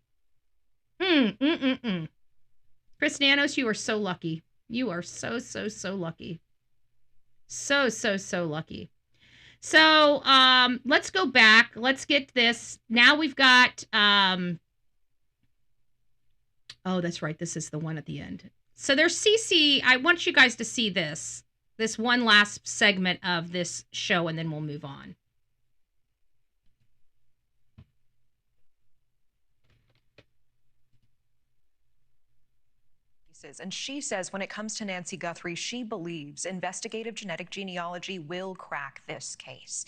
Chris Nanos, you are so lucky. You are so, so, so lucky. So, so, so lucky. So, let's go back. Let's get this. Now we've got, oh, that's right. This is the one at the end. So there's CC. I want you guys to see this one last segment of this show, and then we'll move on. And she says when it comes to Nancy Guthrie, she believes investigative genetic genealogy will crack this case.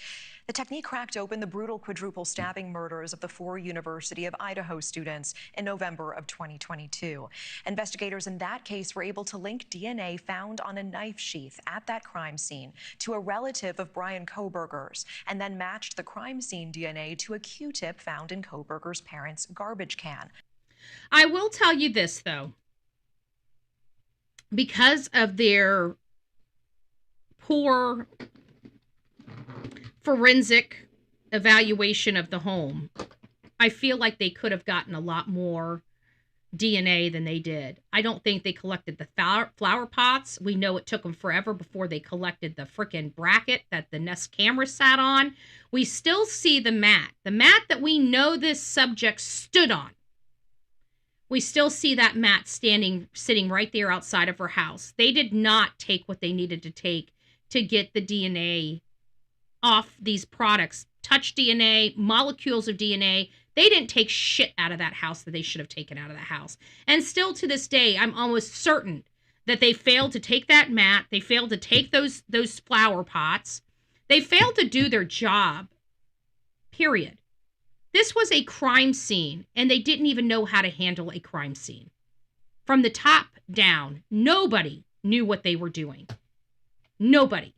The technique cracked open the brutal quadruple stabbing murders of the 4 University of Idaho students in November of 2022. Investigators in that case were able to link DNA found on a knife sheath at that crime scene to a relative of Brian Kohberger's, and then matched the crime scene DNA to a Q-tip found in Kohberger's parents' garbage can. I will tell you this, though. Because of their poor forensic evaluation of the home, I feel like they could have gotten a lot more DNA than they did. I don't think they collected the flower pots. We know it took them forever before they collected the frickin' bracket that the Nest camera sat on. We still see the mat that we know this subject stood on. We still see that mat sitting right there outside of her house. They did not take what they needed to take to get the DNA off these products. Touch DNA, molecules of DNA. They didn't take shit out of that house that they should have taken out of that house. And still to this day, I'm almost certain that they failed to take that mat. They failed to take those flower pots. They failed to do their job. Period. This was a crime scene, and they didn't even know how to handle a crime scene. From the top down, nobody knew what they were doing. Nobody.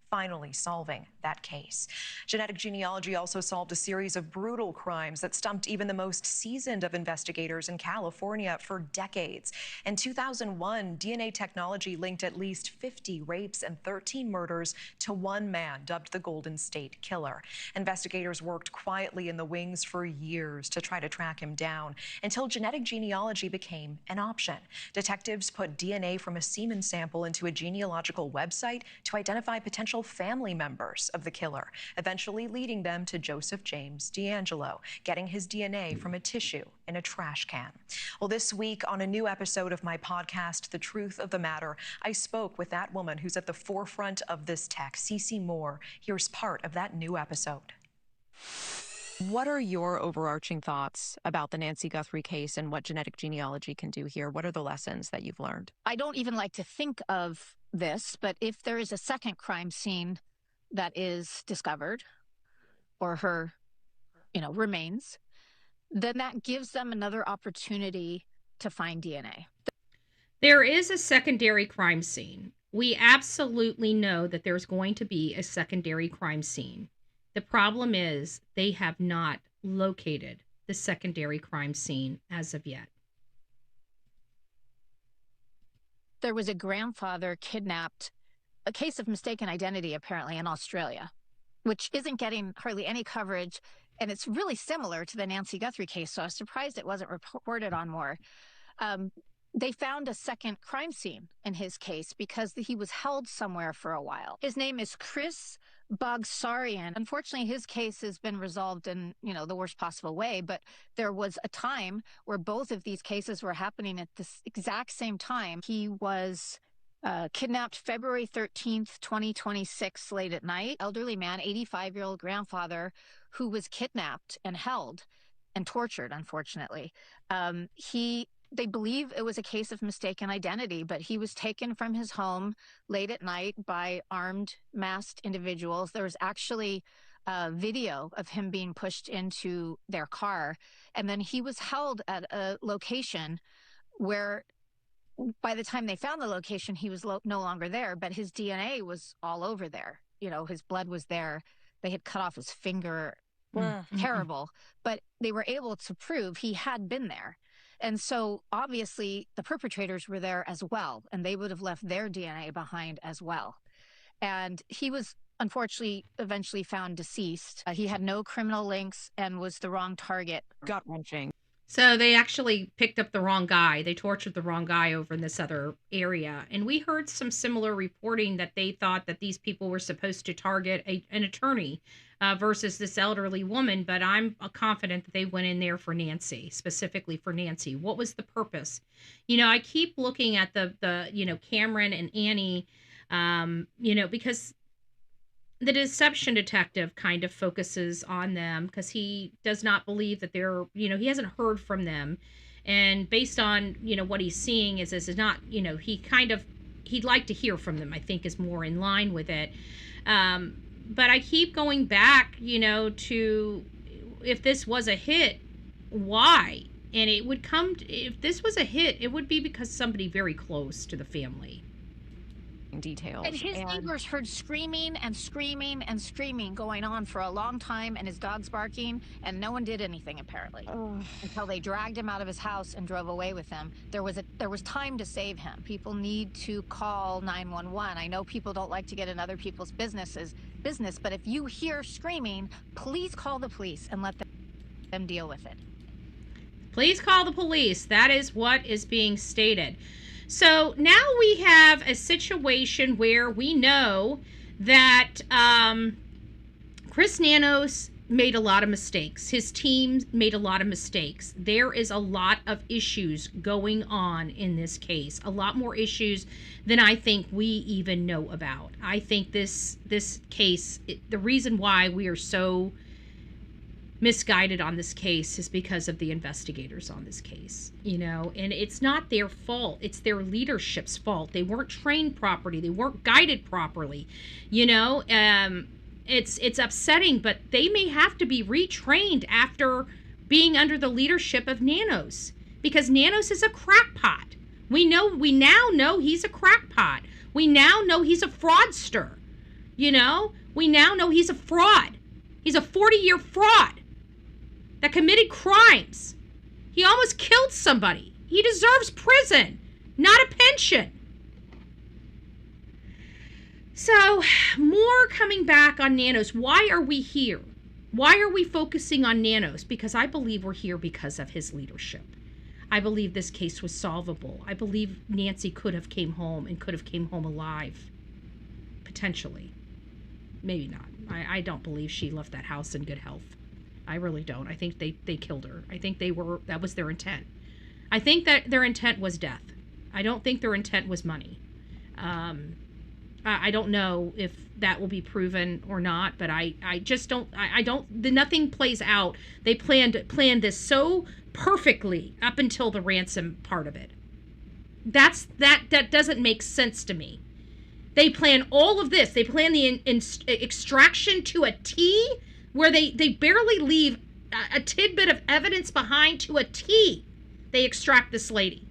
Finally solving that case. Genetic genealogy also solved a series of brutal crimes that stumped even the most seasoned of investigators in California for decades. In 2001, DNA technology linked at least 50 rapes and 13 murders to one man dubbed the Golden State Killer. Investigators worked quietly in the wings for years to try to track him down until genetic genealogy became an option. Detectives put DNA from a semen sample into a genealogical website to identify potential family members of the killer, eventually leading them to Joseph James DeAngelo, getting his DNA from a tissue in a trash can. Well, this week on a new episode of my podcast, The Truth of the Matter, I spoke with that woman who's at the forefront of this tech, Cece Moore. Here's part of that new episode. What are your overarching thoughts about the Nancy Guthrie case and what genetic genealogy can do here? What are the lessons that you've learned? I don't even like to think of this, but if there is a second crime scene that is discovered or her, remains, then that gives them another opportunity to find DNA. There is a secondary crime scene. We absolutely know that there's going to be a secondary crime scene. The problem is they have not located the secondary crime scene as of yet. There was a grandfather kidnapped, a case of mistaken identity apparently in Australia. which isn't getting hardly any coverage. And it's really similar to the Nancy Guthrie case. So I was surprised it wasn't reported on more. They found a second crime scene in his case because he was held somewhere for a while. His name is Chris Bogsarian. Unfortunately, his case has been resolved in, the worst possible way, but there was a time where both of these cases were happening at this exact same time. He was kidnapped February 13th, 2026, late at night. Elderly man, 85-year-old grandfather, who was kidnapped and held and tortured, unfortunately. They believe it was a case of mistaken identity, but he was taken from his home late at night by armed, masked individuals. There was actually a video of him being pushed into their car, and then he was held at a location where by the time they found the location, he was no longer there, but his DNA was all over there. His blood was there. They had cut off his finger. Terrible. But they were able to prove he had been there. And so obviously the perpetrators were there as well, and they would have left their DNA behind as well. And he was unfortunately eventually found deceased. He had no criminal links and was the wrong target. Gut-wrenching. So they actually picked up the wrong guy. They tortured the wrong guy over in this other area. And we heard some similar reporting that they thought that these people were supposed to target an attorney versus this elderly woman. But I'm confident that they went in there for Nancy, specifically for Nancy. What was the purpose? I keep looking at the Cameron and Annie, because the deception detective kind of focuses on them because he does not believe that they're, he hasn't heard from them. And based on, what he's seeing is not, he'd like to hear from them, I think is more in line with it. But I keep going back, to if this was a hit, why? And it would come, if this was a hit, it would be because somebody very close to the family. Details. And his neighbors heard screaming and screaming and screaming going on for a long time, and his dog's barking, and no one did anything apparently until they dragged him out of his house and drove away with him. There was time to save him. People need to call 911. I know people don't like to get in other people's business, but if you hear screaming, please call the police and let them deal with it. Please call the police. That is what is being stated. So now we have a situation where we know that Chris Nanos made a lot of mistakes. His team made a lot of mistakes. There is a lot of issues going on in this case. A lot more issues than I think we even know about. I think this case, the reason why we are so misguided on this case is because of the investigators on this case, and it's not their fault. It's their leadership's fault. They weren't trained properly. They weren't guided properly, it's upsetting, but they may have to be retrained after being under the leadership of Nanos, because Nanos is a crackpot. We now know he's a crackpot. We now know he's a fraudster. We now know he's a fraud. He's a 40-year fraud that committed crimes. He almost killed somebody. He deserves prison, not a pension. So, more coming back on Nanos. Why are we here? Why are we focusing on Nanos? Because I believe we're here because of his leadership. I believe this case was solvable. I believe Nancy could have came home and could have came home alive. Potentially. Maybe not. I don't believe she left that house in good health. I really don't. I think they killed her. I think that was their intent. I think that their intent was death. I don't think their intent was money. I don't know if that will be proven or not, but I just don't, nothing plays out. They planned this so perfectly up until the ransom part of it. That doesn't make sense to me. They plan all of this. They plan the extraction to a T, where they barely leave a tidbit of evidence behind to a T. They extract this lady.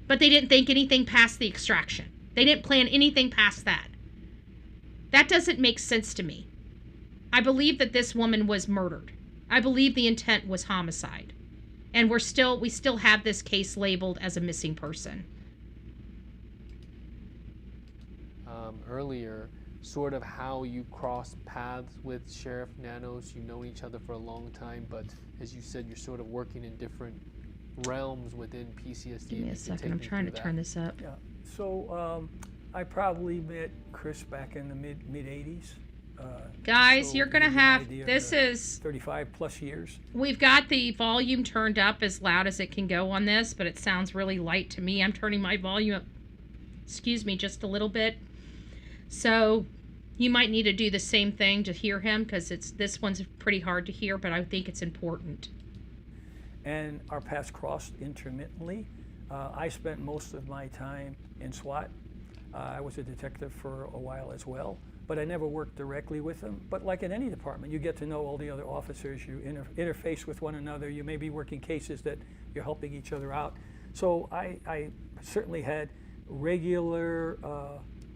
But they didn't think anything past the extraction. They didn't plan anything past that. That doesn't make sense to me. I believe that this woman was murdered. I believe the intent was homicide. And we still have this case labeled as a missing person. Earlier, sort of how you crossed paths with Sheriff Nanos? You know each other for a long time, but as you said, you're sort of working in different realms within PCSD. Give me a second. I'm trying to turn this up. Yeah. So I probably met Chris back in the mid 80s. Guys, so you're going to have, this is 35 plus years. We've got the volume turned up as loud as it can go on this, but it sounds really light to me. I'm turning my volume up, excuse me, just a little bit. So you might need to do the same thing to hear him, because this one's pretty hard to hear, but I think it's important. And our paths crossed intermittently. I spent most of my time in SWAT. I was a detective for a while as well, but I never worked directly with them. But like in any department, you get to know all the other officers, you interface with one another, you may be working cases that you're helping each other out. So I certainly had regular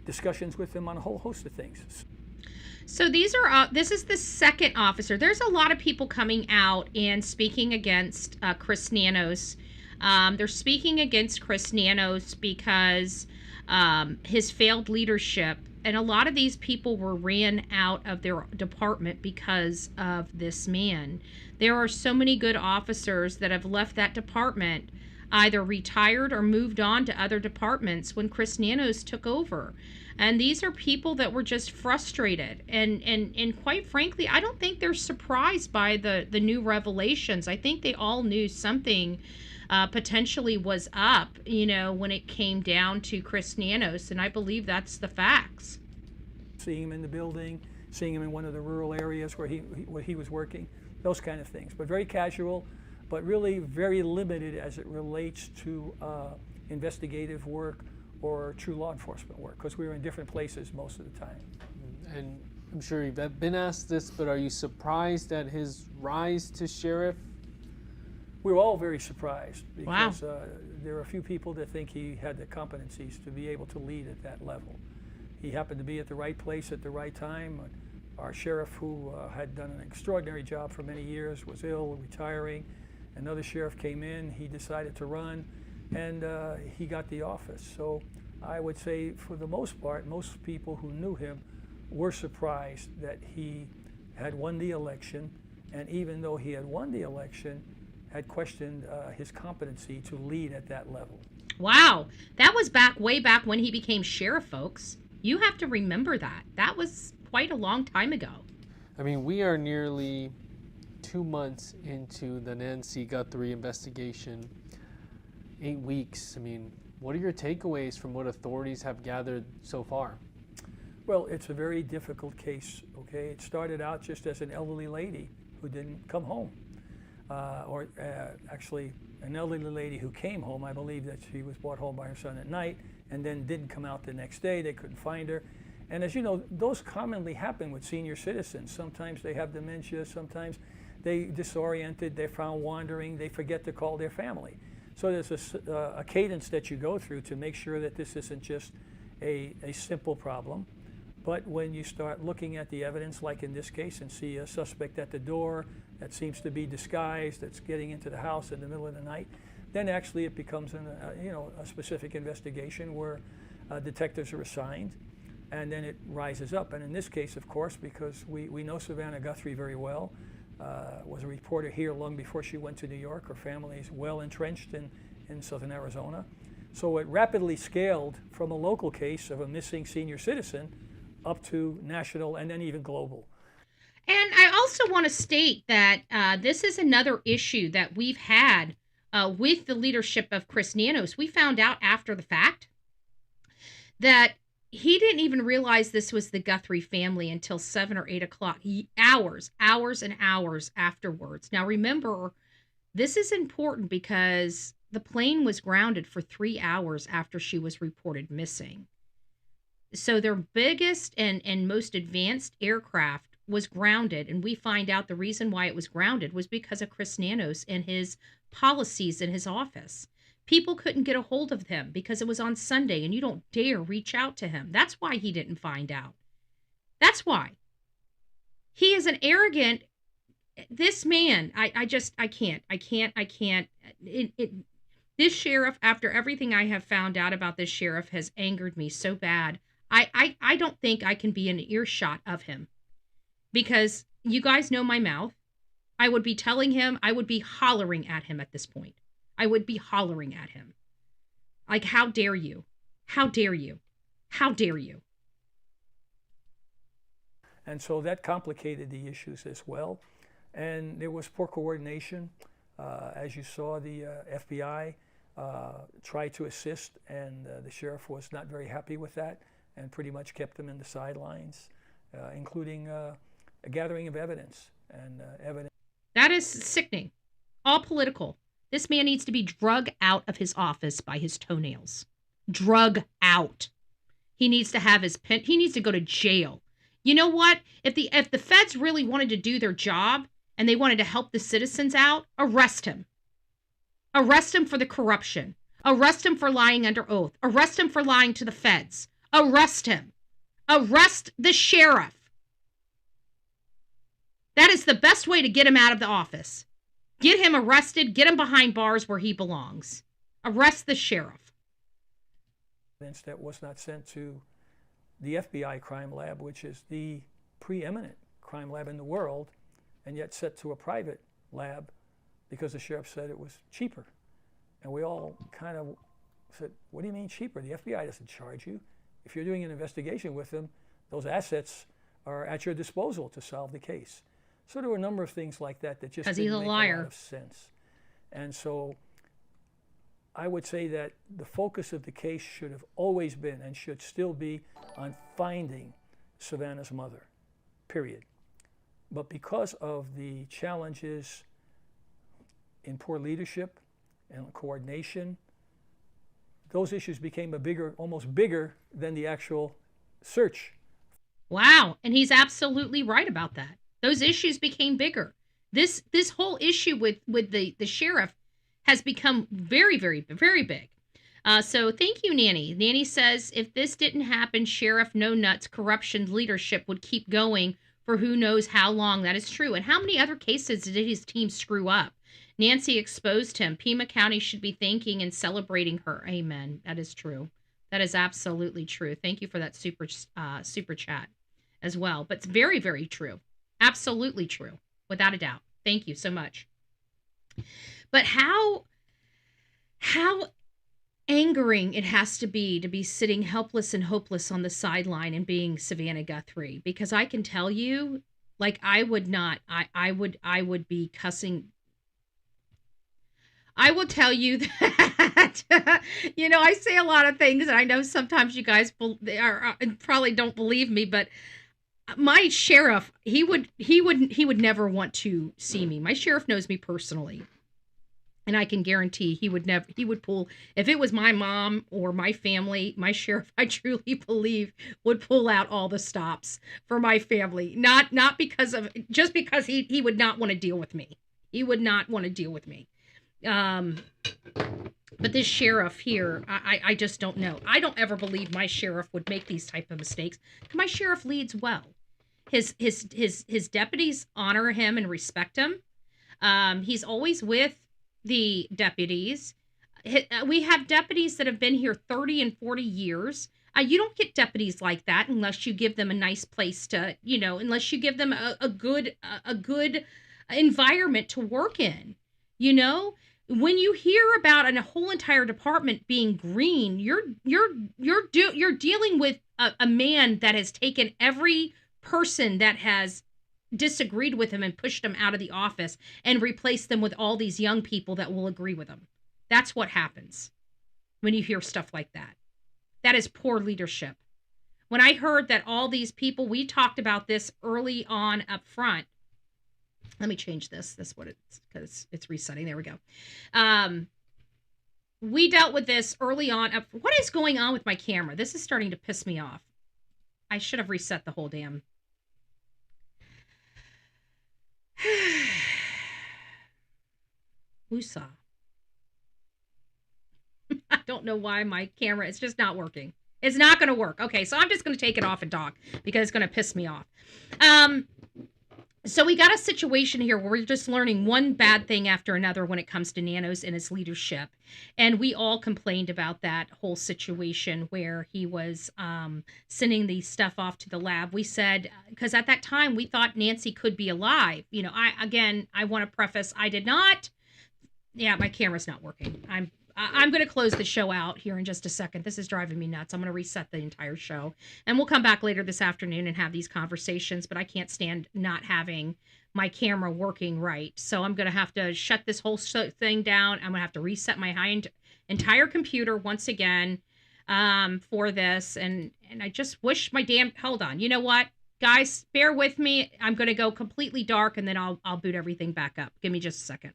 discussions with them on a whole host of things. So these are this is the second officer. There's a lot of people coming out and speaking against Chris Nanos. They're speaking against Chris Nanos because his failed leadership, and a lot of these people were ran out of their department because of this man. There are so many good officers that have left that department, either retired or moved on to other departments when Chris Nanos took over. And these are people that were just frustrated. And quite frankly, I don't think they're surprised by the new revelations. I think they all knew something potentially was up, you know, when it came down to Chris Nanos, and I believe that's the facts. Seeing him in the building, seeing him in one of the rural areas where he was working, those kind of things. But very casual, but really very limited as it relates to investigative work or true law enforcement work, because we were in different places most of the time. And I'm sure you've been asked this, but are you surprised at his rise to sheriff? We were all very surprised because Wow. There are a few people that think he had the competencies to be able to lead at that level. He happened to be at the right place at the right time. Our sheriff, who had done an extraordinary job for many years, was ill, retiring. Another sheriff came in, he decided to run, and he got the office. So I would say, for the most part, most people who knew him were surprised that he had won the election, and even though he had won the election, had questioned his competency to lead at that level. Wow, that was way back when he became sheriff, folks. You have to remember that. That was quite a long time ago. I mean, we are nearly 2 months into the Nancy Guthrie investigation, 8 weeks. I mean, what are your takeaways from what authorities have gathered so far? Well, it's a very difficult case, okay? It started out just as an elderly lady who didn't come home. Actually, an elderly lady who came home. I believe that she was brought home by her son at night and then didn't come out the next day. They couldn't find her. And as you know, those commonly happen with senior citizens. Sometimes they have dementia, sometimes they disoriented, they're found wandering, they forget to call their family. So there's a cadence that you go through to make sure that this isn't just a simple problem. But when you start looking at the evidence, like in this case, and see a suspect at the door that seems to be disguised, that's getting into the house in the middle of the night, then actually it becomes a specific investigation where detectives are assigned, and then it rises up. And in this case, of course, because we know Savannah Guthrie very well, was a reporter here long before she went to New York. Her family is well entrenched in southern Arizona. So it rapidly scaled from a local case of a missing senior citizen up to national and then even global. And I also want to state that this is another issue that we've had with the leadership of Chris Nanos. We found out after the fact that he didn't even realize this was the Guthrie family until 7 or 8 o'clock, hours and hours afterwards. Now, remember, this is important because the plane was grounded for 3 hours after she was reported missing. So their biggest and most advanced aircraft was grounded, and we find out the reason why it was grounded was because of Chris Nanos and his policies in his office. People couldn't get a hold of him because it was on Sunday, and you don't dare reach out to him. That's why he didn't find out. That's why. He is an arrogant, this man, I can't. This sheriff, after everything I have found out about this sheriff, has angered me so bad. I don't think I can be in earshot of him, because you guys know my mouth. I would be telling him, I would be hollering at him at this point. I would be hollering at him. Like, how dare you? How dare you? How dare you? And so that complicated the issues as well. And there was poor coordination. As you saw, the FBI tried to assist, and the sheriff was not very happy with that and pretty much kept them in the sidelines, including a gathering of evidence and evidence. That is sickening. All political. This man needs to be drug out of his office by his toenails. Drug out. He needs to have his pen. He needs to go to jail. You know what? If the feds really wanted to do their job and they wanted to help the citizens out, arrest him. Arrest him for the corruption. Arrest him for lying under oath. Arrest him for lying to the feds. Arrest him. Arrest the sheriff. That is the best way to get him out of the office. Get him arrested. Get him behind bars where he belongs. Arrest the sheriff. That was not sent to the FBI crime lab, which is the preeminent crime lab in the world, and yet sent to a private lab because the sheriff said it was cheaper. And we all kind of said, what do you mean cheaper? The FBI doesn't charge you. If you're doing an investigation with them, those assets are at your disposal to solve the case. So there were a number of things like that that just didn't make a lot of sense. And so I would say that the focus of the case should have always been and should still be on finding Savannah's mother, period. But because of the challenges in poor leadership and coordination, those issues became almost bigger than the actual search. Wow, and he's absolutely right about that. Those issues became bigger. This whole issue with the sheriff has become very, very, very big. So thank you, Nanny. Nanny says, if this didn't happen, Sheriff No Nuts corruption leadership would keep going for who knows how long. That is true. And how many other cases did his team screw up? Nancy exposed him. Pima County should be thanking and celebrating her. Amen. That is true. That is absolutely true. Thank you for that super chat as well. But it's very, very true. Absolutely true. Without a doubt. Thank you so much. But how angering it has to be sitting helpless and hopeless on the sideline and being Savannah Guthrie, because I can tell you, like, I would be cussing. I will tell you that, I say a lot of things, and I know sometimes you guys probably don't believe me, but my sheriff, he would never want to see me. My sheriff knows me personally. And I can guarantee he would pull, if it was my mom or my family, my sheriff, I truly believe, would pull out all the stops for my family. Not because just because he would not want to deal with me. He would not want to deal with me. But this sheriff here, I just don't know. I don't ever believe my sheriff would make these type of mistakes. My sheriff leads well. His deputies honor him and respect him. He's always with the deputies. We have deputies that have been here 30 and 40 years. You don't get deputies like that unless you give them a nice place to, unless you give them a good environment to work in. When you hear about a whole entire department being green, you're dealing with a man that has taken every person that has disagreed with him and pushed him out of the office and replaced them with all these young people that will agree with him. That's what happens when you hear stuff like that. That is poor leadership. When I heard that all these people, we talked about this early on up front. Let me change this. That's what it's, because it's resetting. There we go. We dealt with this early on. What is going on with my camera? This is starting to piss me off. I should have reset the whole damn. Woosah. I don't know why my camera, it's just not working. It's not going to work. Okay, so I'm just going to take it off and talk because it's going to piss me off. So we got a situation here where we're just learning one bad thing after another when it comes to Nanos and his leadership. And we all complained about that whole situation where he was sending the stuff off to the lab. We said, because at that time we thought Nancy could be alive. You know, I want to preface, I did not. Yeah, my camera's not working. I'm going to close the show out here in just a second. This is driving me nuts. I'm going to reset the entire show. And we'll come back later this afternoon and have these conversations, but I can't stand not having my camera working right. So I'm going to have to shut this whole thing down. I'm going to have to reset my entire computer once again for this. And I just wish my damn... Hold on. You know what? Guys, bear with me. I'm going to go completely dark, and then I'll boot everything back up. Give me just a second.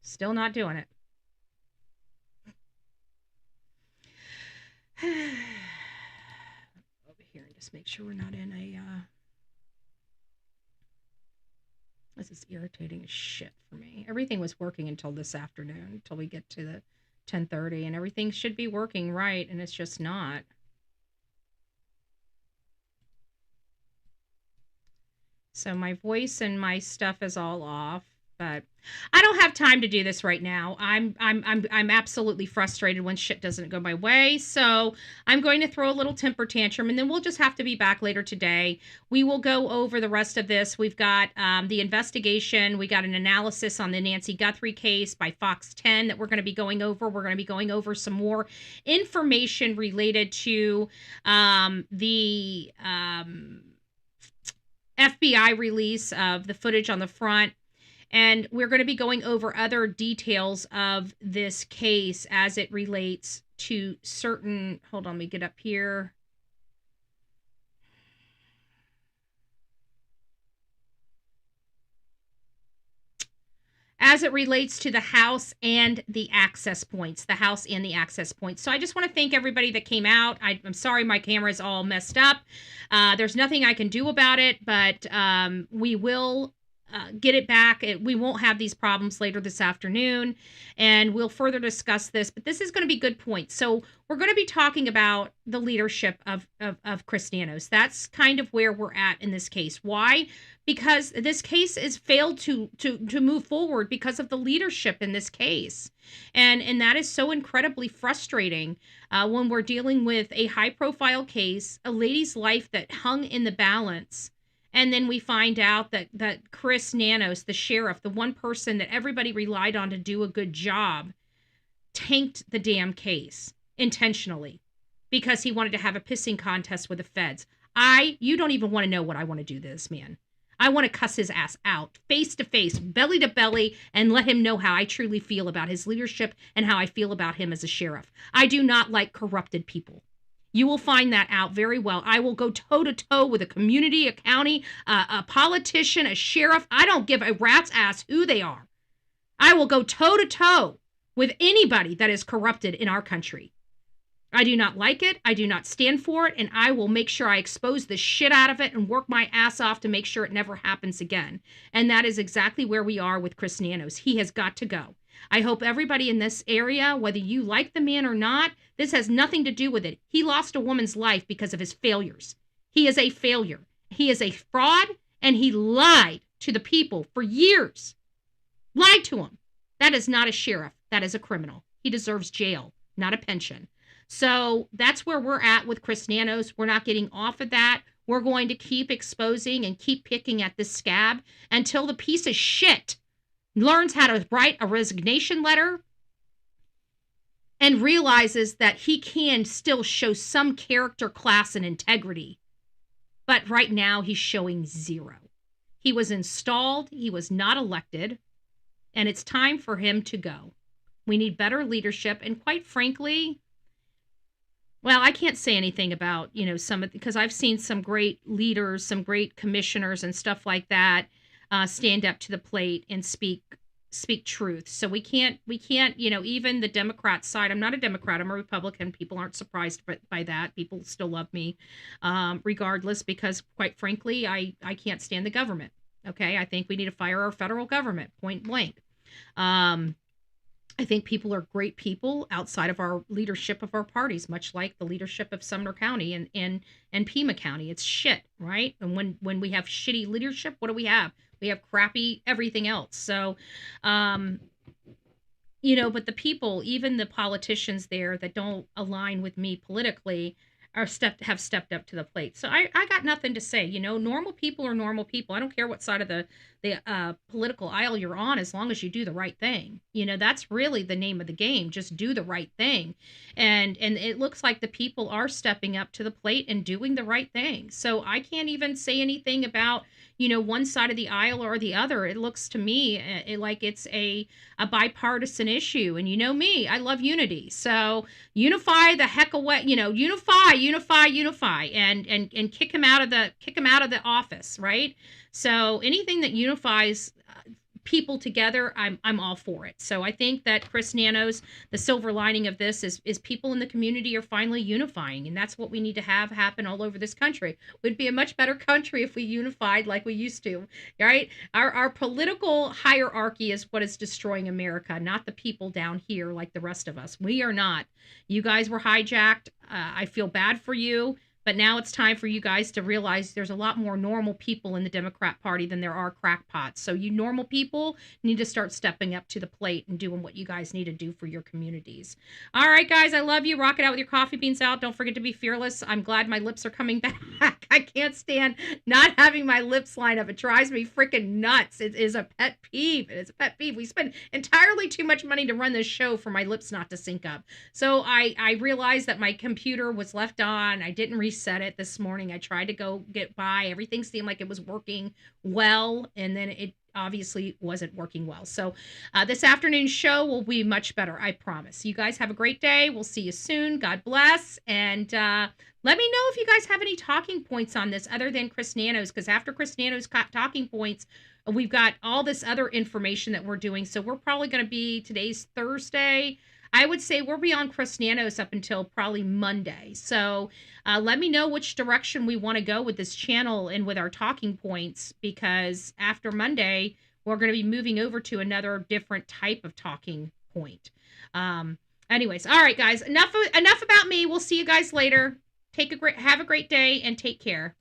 Still not doing it. Over here and just make sure we're not in a... This is irritating as shit for me. Everything was working until this afternoon, until we get to the 10:30, and everything should be working right, and it's just not. So my voice and my stuff is all off. But I don't have time to do this right now. I'm absolutely frustrated when shit doesn't go my way. So I'm going to throw a little temper tantrum, and then we'll just have to be back later today. We will go over the rest of this. We've got the investigation. We got an analysis on the Nancy Guthrie case by Fox 10 that we're going to be going over. We're going to be going over some more information related to the FBI release of the footage on the front. And we're going to be going over other details of this case as it relates to certain... Hold on, let me get up here. As it relates to the house and the access points. The house and the access points. So I just want to thank everybody that came out. I'm sorry my camera is all messed up. There's nothing I can do about it, but we will... get it back. We won't have these problems later this afternoon, and we'll further discuss this, but this is going to be good points. So we're going to be talking about the leadership of Chris Nanos. That's kind of where we're at in this case. Why? Because this case has failed to move forward because of the leadership in this case. And that is so incredibly frustrating when we're dealing with a high profile case, a lady's life that hung in the balance. And then we find out that Chris Nanos, the sheriff, the one person that everybody relied on to do a good job, tanked the damn case intentionally because he wanted to have a pissing contest with the feds. You don't even want to know what I want to do to this man. I want to cuss his ass out, face to face, belly to belly, and let him know how I truly feel about his leadership and how I feel about him as a sheriff. I do not like corrupted people. You will find that out very well. I will go toe-to-toe with a community, a county, a politician, a sheriff. I don't give a rat's ass who they are. I will go toe-to-toe with anybody that is corrupted in our country. I do not like it. I do not stand for it. And I will make sure I expose the shit out of it and work my ass off to make sure it never happens again. And that is exactly where we are with Chris Nanos. He has got to go. I hope everybody in this area, whether you like the man or not, this has nothing to do with it. He lost a woman's life because of his failures. He is a failure. He is a fraud, and he lied to the people for years. Lied to them. That is not a sheriff. That is a criminal. He deserves jail, not a pension. So that's where we're at with Chris Nanos. We're not getting off of that. We're going to keep exposing and keep picking at this scab until the piece of shit learns how to write a resignation letter and realizes that he can still show some character, class, and integrity. But right now, he's showing zero. He was installed. He was not elected. And it's time for him to go. We need better leadership. And quite frankly, well, I can't say anything about, because I've seen some great leaders, some great commissioners and stuff like that stand up to the plate and speak truth. So we can't, even the Democrat side, I'm not a Democrat, I'm a Republican. People aren't surprised by that. People still love me regardless, because quite frankly, I can't stand the government. Okay. I think we need to fire our federal government, point blank. I think people are great people outside of our leadership of our parties, much like the leadership of Sumner County and Pima County. It's shit, right? And when we have shitty leadership, what do we have? We have crappy everything else. So, but the people, even the politicians there that don't align with me politically, have stepped up to the plate. So I got nothing to say. Normal people are normal people. I don't care what side of the political aisle you're on, as long as you do the right thing. That's really the name of the game. Just do the right thing. And it looks like the people are stepping up to the plate and doing the right thing. So I can't even say anything about one side of the aisle or the other. It looks to me like it's a bipartisan issue. And me, I love unity. So unify the heck away, unify, and kick him out of the office, right? So anything that unifies people together, I'm all for it. So I think that Chris Nanos, the silver lining of this is people in the community are finally unifying, and that's what we need to have happen all over this country. We'd be a much better country if we unified like we used to, right? Our political hierarchy is what is destroying America, not the people down here like the rest of us. We are not. You guys were hijacked. I feel bad for you. But now it's time for you guys to realize there's a lot more normal people in the Democrat Party than there are crackpots. So you normal people need to start stepping up to the plate and doing what you guys need to do for your communities. All right, guys, I love you. Rock it out with your coffee beans out. Don't forget to be fearless. I'm glad my lips are coming back. I can't stand not having my lips line up. It drives me freaking nuts. It is a pet peeve. It's a pet peeve. We spend entirely too much money to run this show for my lips not to sync up. So I realized that my computer was left on. I didn't reset it this morning. I tried to go get by. Everything seemed like it was working well, and then it obviously wasn't working well. So this afternoon's show will be much better, I promise. You guys have a great day. We'll see you soon. God bless. And let me know if you guys have any talking points on this other than Chris Nanos, because after Chris Nanos got talking points, we've got all this other information that we're doing. So we're probably going to be, today's Thursday, I would say we'll be on Chris Nanos up until probably Monday. So let me know which direction we want to go with this channel and with our talking points, because after Monday, we're going to be moving over to another different type of talking point. Anyways, all right, guys, enough about me. We'll see you guys later. Have a great day and take care.